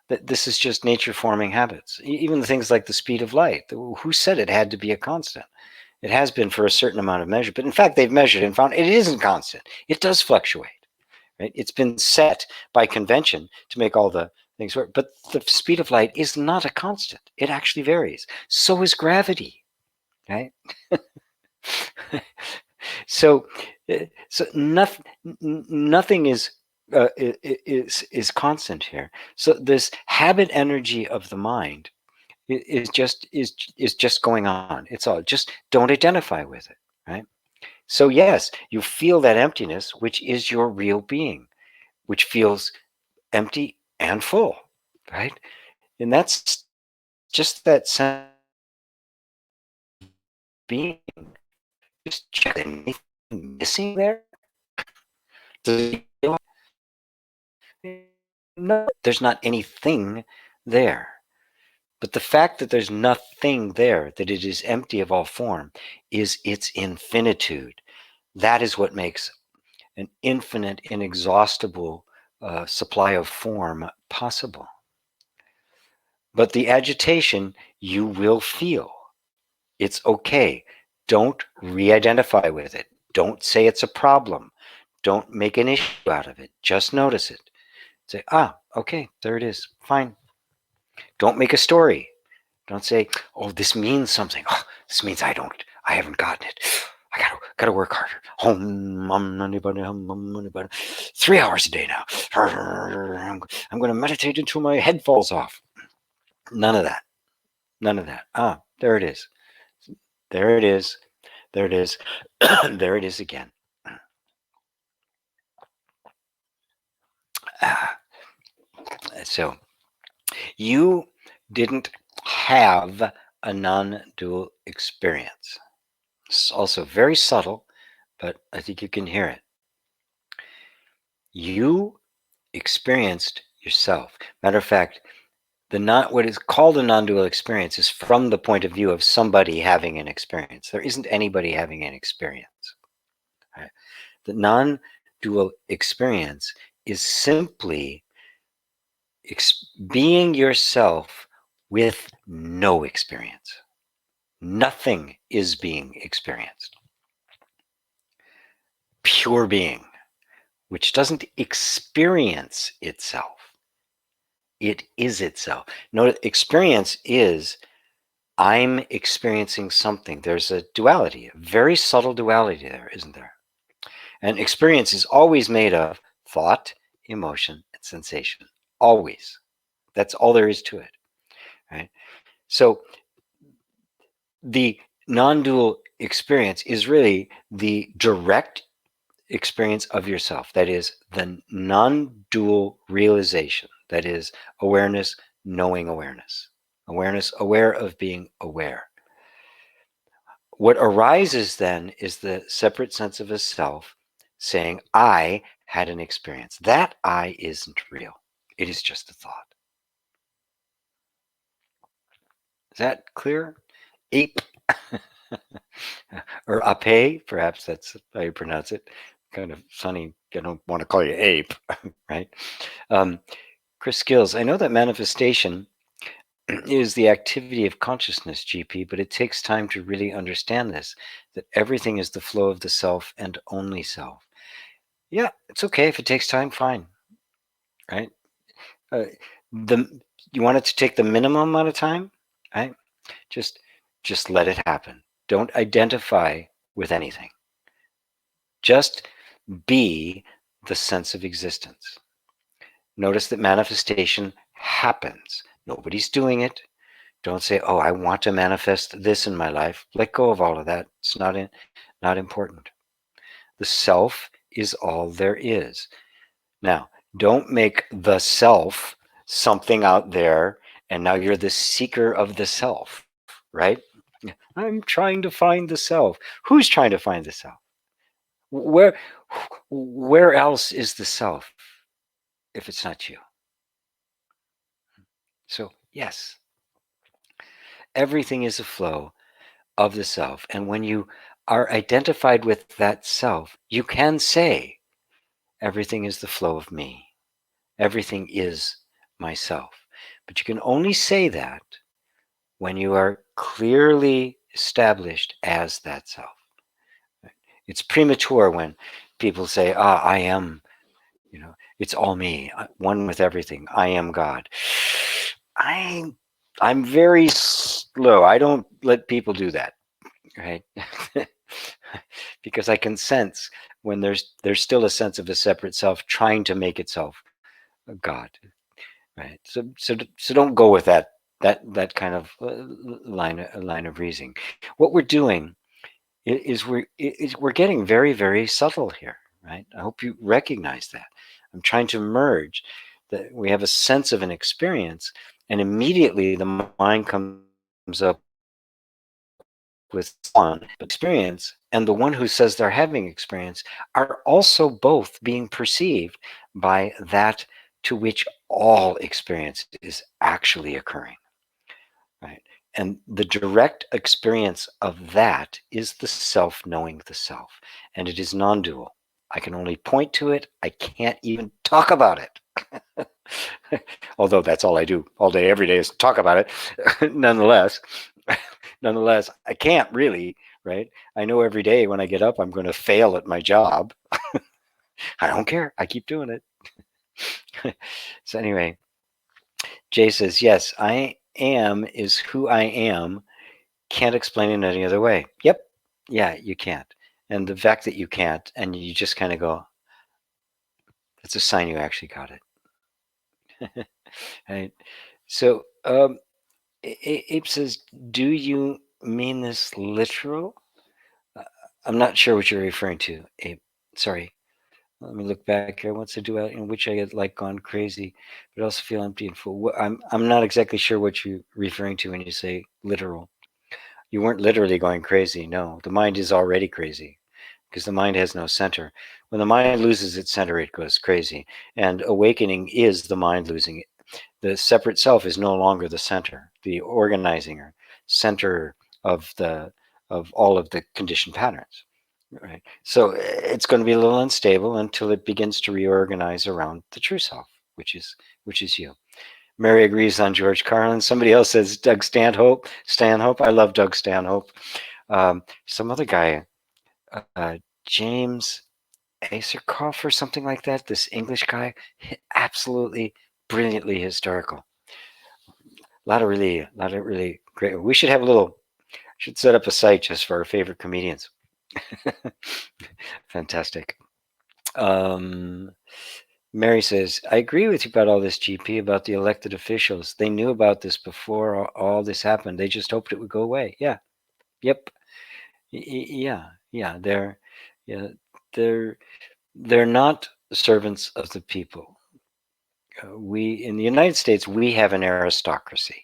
That this is just nature forming habits. Even things like the speed of light. Who said it had to be a constant? It has been for a certain amount of measure, but in fact, they've measured and found it isn't constant. It does fluctuate. Right? It's been set by convention to make all the things work. But the speed of light is not a constant. It actually varies. So is gravity, right? So nothing is constant here. So this habit energy of the mind is just going on. It's all, just don't identify with it, right? So yes, you feel that emptiness, which is your real being, which feels empty and full, right? And that's just that sense of being. Just check anything missing there. Does it feel like, no, there's not anything there. But the fact that there's nothing there, that it is empty of all form, is its infinitude. That is what makes an infinite, inexhaustible supply of form possible. But the agitation you will feel. It's okay. Don't re-identify with it. Don't say it's a problem. Don't make an issue out of it. Just notice it. Say, okay, there it is. Fine. Don't make a story. Don't say, oh, this means something. Oh, this means I haven't gotten it. I gotta work harder. 3 hours a day now. I'm gonna meditate until my head falls off. None of that. None of that. There it is. There it is. There it is. There it is again. So you didn't have a non-dual experience. It's also very subtle, but I think you can hear it. You experienced yourself. Matter of fact, what is called a non-dual experience is from the point of view of somebody having an experience. There isn't anybody having an experience. Right? The non-dual experience is simply being yourself with no experience. Nothing is being experienced. Pure being, which doesn't experience itself. It is itself. Notice, experience is I'm experiencing something. There's a duality, a very subtle duality there, isn't there? And experience is always made of thought, emotion, and sensation. Always. That's all there is to it. Right? So the non-dual experience is really the direct experience of yourself. That is the non-dual realization. That is awareness, knowing awareness. Awareness, aware of being aware. What arises then is the separate sense of a self saying, I had an experience. That I isn't real. It is just a thought. Is that clear? Ape or ape, perhaps that's how you pronounce it. Kind of funny. I don't want to call you ape, right? Chris Skills, I know that manifestation is the activity of consciousness, GP, but it takes time to really understand this, that everything is the flow of the self and only self. Yeah, it's okay if it takes time, fine, right? Uh, you want it to take the minimum amount of time, right? Just let it happen. Don't identify with anything. Just be the sense of existence. Notice that manifestation happens. Nobody's doing it. Don't say, "Oh, I want to manifest this in my life." Let go of all of that. It's not important. The self is all there is. Now, don't make the self something out there, and now you're the seeker of the self, right? I'm trying to find the self. Who's trying to find the self? Where where else is the self if it's not you? So, yes, everything is a flow of the self. And when you are identified with that self, you can say, everything is the flow of me. Everything is myself. But you can only say that when you are clearly established as that self. It's premature when people say, I am, it's all me, one with everything. I am God. I, I'm very slow. I don't let people do that, right? Because I can sense when there's still a sense of a separate self trying to make itself a God, right? So don't go with that kind of line of reasoning. What we're doing is we're getting very, very subtle here, right? I hope you recognize that. I'm trying to merge that we have a sense of an experience, and immediately the mind comes up with one experience, and the one who says they're having experience are also both being perceived by that to which all experience is actually occurring, right? And the direct experience of that is the self knowing the self, and it is non-dual. I can only point to it. I can't even talk about it. Although that's all I do all day, every day is talk about it. Nonetheless, I can't really, right? I know every day when I get up, I'm going to fail at my job. I don't care. I keep doing it. So anyway, Jay says, yes, I am is who I am. Can't explain it any other way. Yep. Yeah, you can't. And the fact that you can't, and you just kind of go, that's a sign you actually got it. Right? So, Ape says, do you mean this literal? Uh, I'm not sure what you're referring to, Ape. Sorry. Let me look back here. What's the duality in which I get like gone crazy, but also feel empty and full? I'm not exactly sure what you're referring to when you say literal. You weren't literally going crazy. No, the mind is already crazy because the mind has no center. When the mind loses its center, it goes crazy. And awakening is the mind losing it. The separate self is no longer the center, the organizing or center of the of all of the conditioned patterns. Right. So it's going to be a little unstable until it begins to reorganize around the true self, which is you. Mary agrees on George Carlin. Somebody else says Doug Stanhope. Stanhope. I love Doug Stanhope. Some other guy, James Acercoff or something like that. This English guy, absolutely brilliantly historical. A lot of really great. We should have a little. Should set up a site just for our favorite comedians. Fantastic. Mary says, I agree with you about all this, GP, about the elected officials. They knew about this before all this happened. They just hoped it would go away. Yeah. Yep. Yeah. Yeah. They're they're not servants of the people. We in the United States, we have an aristocracy.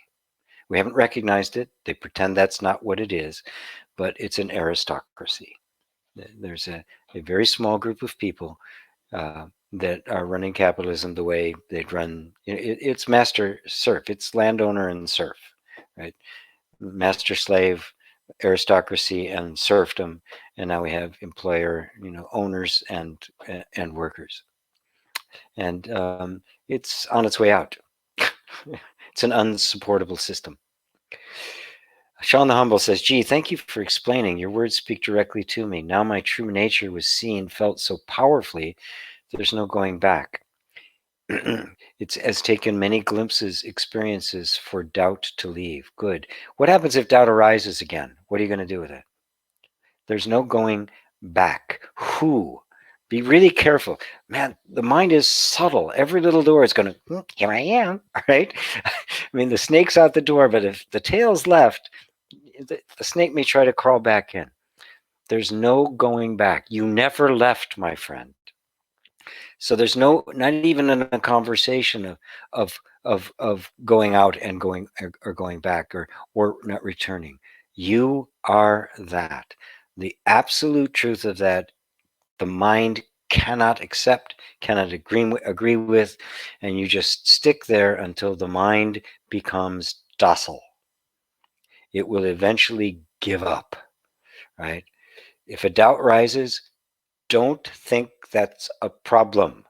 We haven't recognized it. They pretend that's not what it is, but it's an aristocracy. There's a very small group of people that are running capitalism the way they'd run. It's master serf. It's landowner and serf, right? Master slave, aristocracy, and serfdom, and now we have employer, owners and workers, and it's on its way out. It's an unsupportable system. Sean the Humble says, gee, thank you for explaining. Your words speak directly to me. Now my true nature was seen, felt so powerfully, there's no going back. It has taken many glimpses, experiences for doubt to leave. Good. What happens if doubt arises again? What are you going to do with it? There's no going back. Who? Be really careful. Man, the mind is subtle. Every little door is going to, here I am, right? I mean, the snake's out the door, but if the tail's left, the snake may try to crawl back in. There's no going back. You never left, my friend. So there's not even in a conversation of going out and going back or not returning. You are that. The absolute truth of that, the mind cannot accept, cannot agree with, and you just stick there until the mind becomes docile. It will eventually give up, right? If a doubt rises, don't think that's a problem.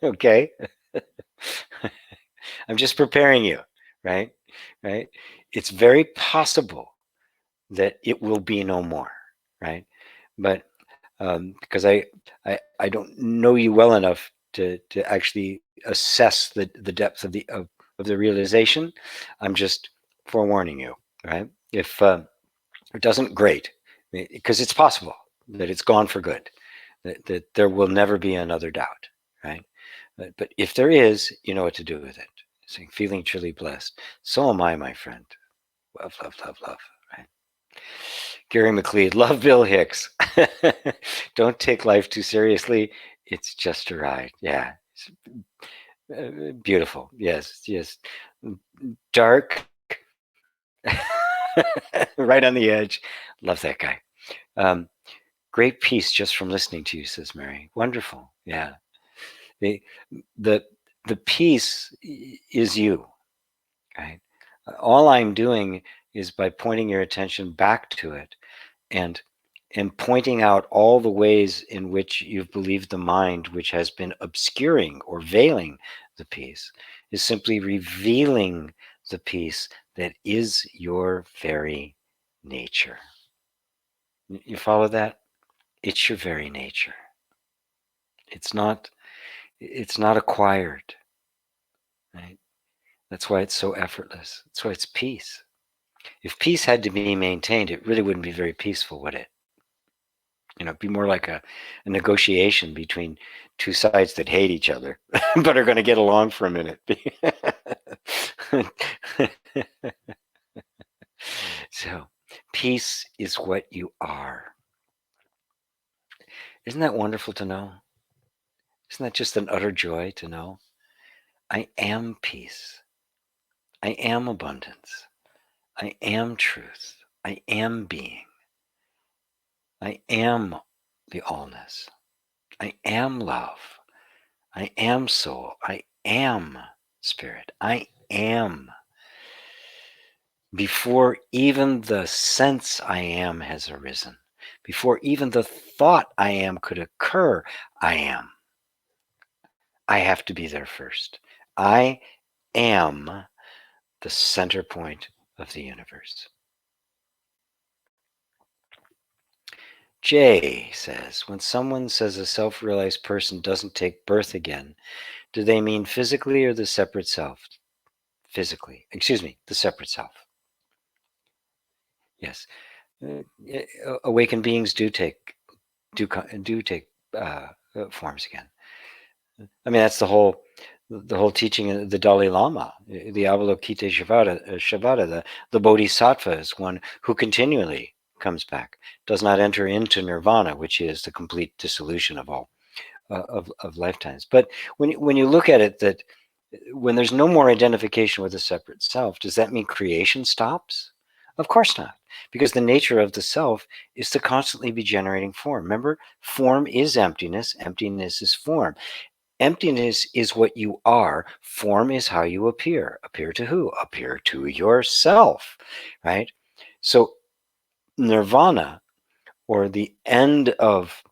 Okay? I'm just preparing you, right? Right? It's very possible that it will be no more, right? But because I don't know you well enough to actually assess the depth of the realization, I'm just forewarning you, right? If it doesn't, great, because it's possible that it's gone for good, that there will never be another doubt, right? But if there is, you know what to do with it. Saying, feeling truly blessed. So am I, my friend. Love, love, love, love. Right? Gary McLeod, love Bill Hicks. Don't take life too seriously. It's just a ride. Yeah. Beautiful. Yes. Dark. Right on the edge. Love that guy. Great peace just from listening to you, says Mary. Wonderful. Yeah. The the peace is you, right? All I'm doing is by pointing your attention back to it and pointing out all the ways in which you've believed the mind, which has been obscuring or veiling the peace, is simply revealing the peace that is your very nature. You follow that? It's your very nature. It's not acquired, right? That's why it's so effortless. That's why it's peace. If peace had to be maintained, it really wouldn't be very peaceful, would it? It'd be more like a negotiation between two sides that hate each other, but are going to get along for a minute. So, peace is what you are. Isn't that wonderful to know? Isn't that just an utter joy to know? I am peace. I am abundance. I am truth. I am being. I am the allness. I am love. I am soul. I am spirit. I am. Before even the sense I am has arisen, before even the thought I am could occur, I am. I have to be there first. I am the center point of the universe. Jay says, when someone says a self-realized person doesn't take birth again, do they mean physically or the separate self? Physically. Excuse me, the separate self. Yes. Awakened beings do take forms again. I mean, that's the whole teaching of the Dalai Lama, the Avalokiteshvara, the Bodhisattva is one who continually comes back, does not enter into nirvana, which is the complete dissolution of all of lifetimes. But when you look at it, that when there's no more identification with a separate self, does that mean creation stops? Of course not, because the nature of the self is to constantly be generating form. Remember, form is emptiness, emptiness is form. Emptiness is what you are. Form is how you appear. Appear to who? Appear to yourself, right? So nirvana, or the end of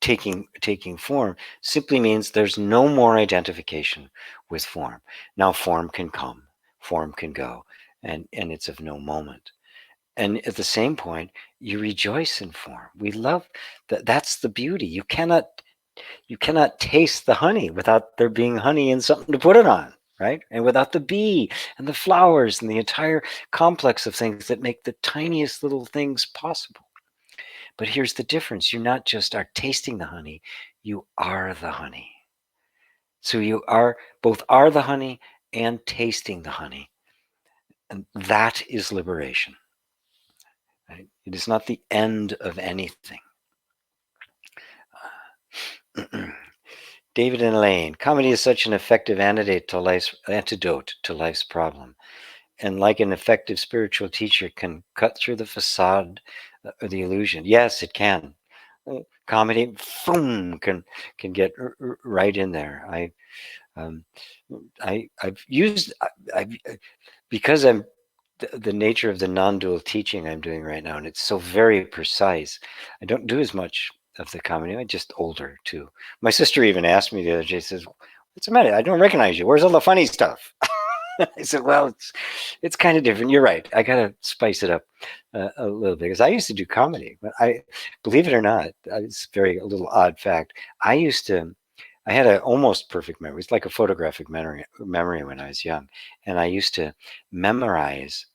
taking form, simply means there's no more identification with form. Now form can come, form can go, and it's of no moment. And at the same point, you rejoice in form. We love that. That's the beauty. You cannot taste the honey without there being honey and something to put it on, right? And without the bee and the flowers and the entire complex of things that make the tiniest little things possible. But here's the difference. You not just are tasting the honey, you are the honey. So you are the honey and tasting the honey. And that is liberation. Right? It is not the end of anything. David and Elaine, comedy is such an effective antidote to life's problem. And like an effective spiritual teacher can cut through the facade or the illusion. Yes, it can. Comedy, boom, can get right in there. Um, I've used I've because I'm the nature of the non-dual teaching I'm doing right now, and it's so very precise. I don't do as much of the comedy. I'm just older too. My sister even asked me the other day, says, "What's the matter? I don't recognize you. Where's all the funny stuff?" I said, "Well, it's kind of different. You're right. I gotta spice it up a little bit because I used to do comedy, but I believe it or not, it's a little odd fact. I used to. I had an almost perfect memory. It's like a photographic memory when I was young, and I used to memorize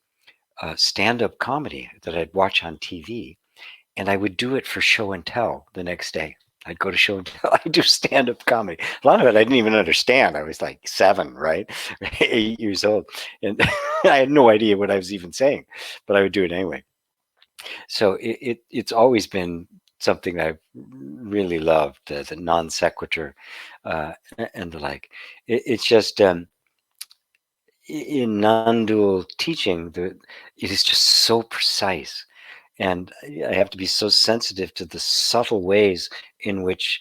stand-up comedy that I'd watch on TV, and I would do it for show and tell the next day. I'd go to show and tell. I do stand-up comedy. A lot of it I didn't even understand. I was like 7, right? 8 years old, and I had no idea what I was even saying, but I would do it anyway. So it's always been something that I've really loved, the non sequitur and the like. It's just in non-dual teaching, it is just so precise, and I have to be so sensitive to the subtle ways in which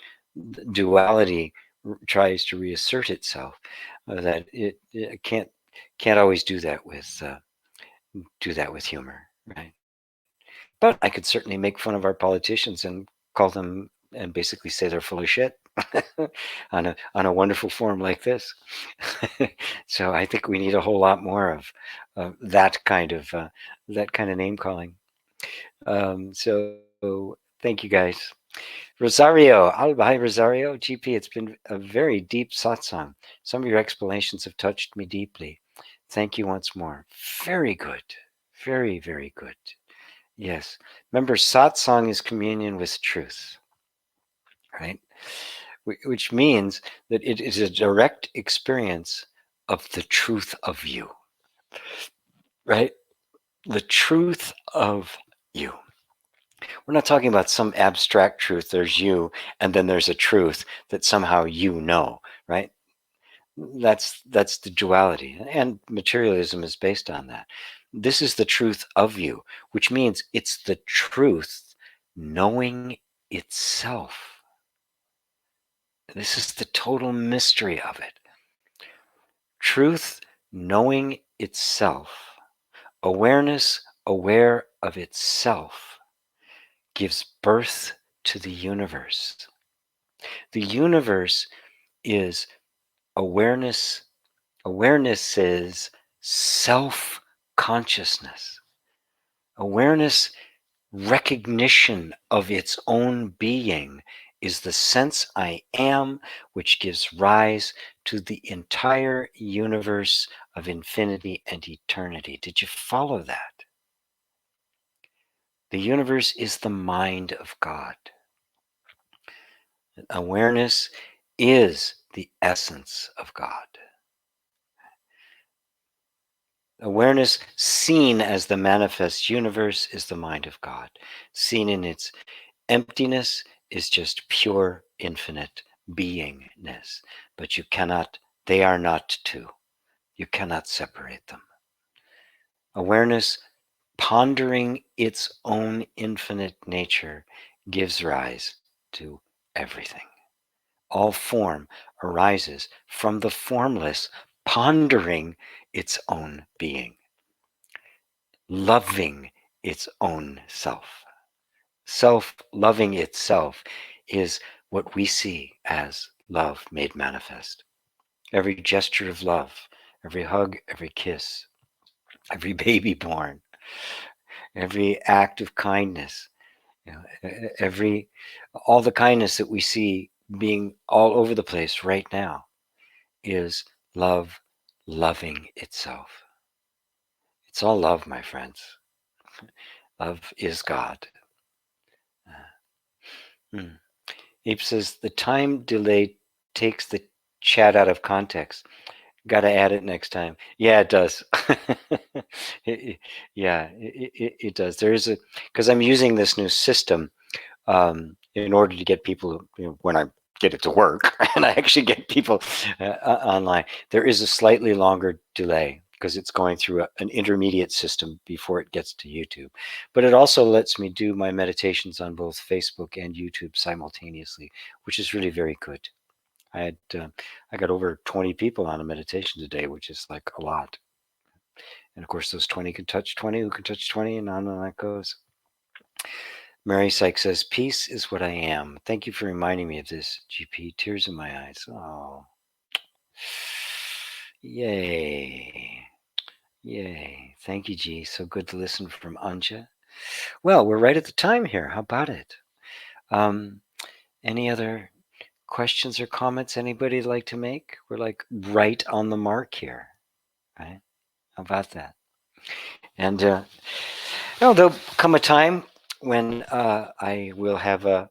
duality tries to reassert itself, that it can't always do that with humor, right? But I could certainly make fun of our politicians and call them and basically say they're full of shit on a wonderful forum like this. So I think we need a whole lot more of that kind of name calling. So thank you guys. Rosario, hi Rosario, GP. It's been a very deep satsang. Some of your explanations have touched me deeply. Thank you once more. Very good. Very, very good. Yes. Remember, satsang is communion with truth, right? Which means that it is a direct experience of the truth of you, right? The truth of you. We're not talking about some abstract truth. There's you, and then there's a truth that somehow you know, right? That's the duality, and materialism is based on that. This is the truth of you, which means it's the truth knowing itself. This is the total mystery of it. Truth knowing itself, awareness aware of itself, gives birth to the universe. The universe is awareness. Awareness is self-consciousness. Awareness, recognition of its own being, is the sense I am, which gives rise to the entire universe of infinity and eternity. Did you follow that? The universe is the mind of God. Awareness is the essence of God. Awareness, seen as the manifest universe, is the mind of God. Seen in its emptiness is just pure, infinite beingness. But you cannot, they are not two. You cannot separate them. Awareness, pondering its own infinite nature, gives rise to everything. All form arises from the formless pondering its own being, loving its own self. Self-loving itself is what we see as love made manifest. Every gesture of love, every hug, every kiss, every baby born, every act of kindness, all the kindness that we see being all over the place right now is love loving itself. It's all love, my friends. Love is God. Hmm. Ape says the time delay takes the chat out of context. Got to add it next time. Yeah, it does. Yeah, it does. There is because I'm using this new system in order to get people, when I get it to work and I actually get people online, there is a slightly longer delay because it's going through an intermediate system before it gets to YouTube. But it also lets me do my meditations on both Facebook and YouTube simultaneously, which is really very good. I got over 20 people on a meditation today, which is like a lot. And of course, those 20 can touch 20, who can touch 20, and on that goes. Mary Sykes says, peace is what I am. Thank you for reminding me of this, GP. Tears in my eyes. Oh, yay. Yay. Thank you, G. So good to listen from Anja. Well, we're right at the time here. How about it? Any other questions or comments anybody like to make? We're like right on the mark here, right? How about that? And there'll come a time when I will have a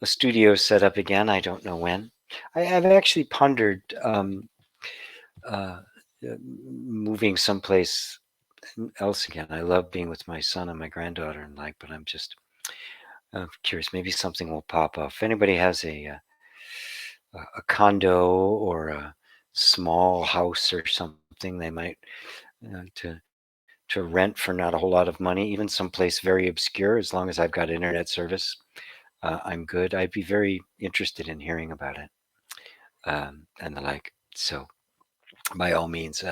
studio set up again. I don't know when. I've actually pondered uh, moving someplace else again. I love being with my son and my granddaughter and but I'm just curious. Maybe something will pop up. If anybody has a condo or a small house or something, they might to rent for not a whole lot of money, even someplace very obscure, as long as I've got internet service, I'm good. I'd be very interested in hearing about it and the like. So by all means,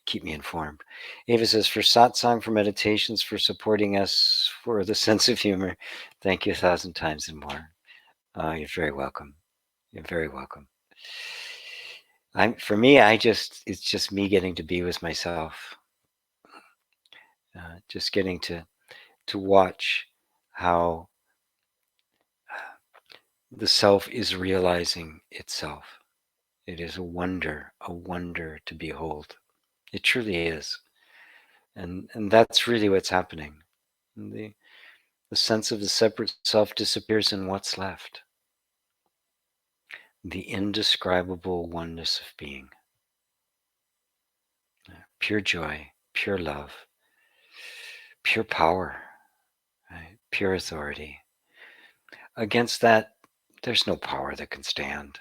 keep me informed. Ava says, for satsang, for meditations, for supporting us, for the sense of humor, thank you 1,000 times and more. You're very welcome. You're very welcome. For me, it's just me getting to be with myself. Just getting to watch how the self is realizing itself. It is a wonder to behold. It truly is. And that's really what's happening. The sense of the separate self disappears, and what's left? The indescribable oneness of being. Pure joy, pure love, pure power, right? Pure authority. Against that, there's no power that can stand.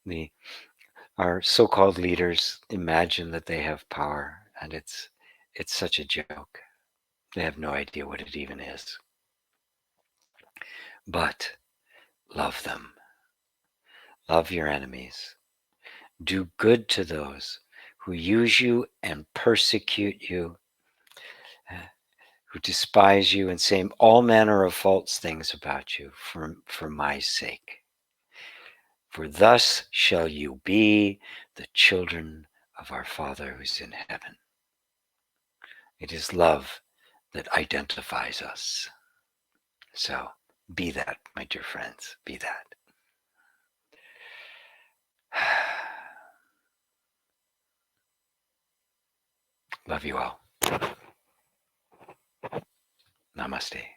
The our so-called leaders imagine that they have power, and it's such a joke. They have no idea what it even is. But love them. Love your enemies. Do good to those who use you and persecute you, who despise you and say all manner of false things about you for my sake. For thus shall you be the children of our Father who's in heaven. It is love that identifies us. So be that, my dear friends, be that. Love you all. Namaste.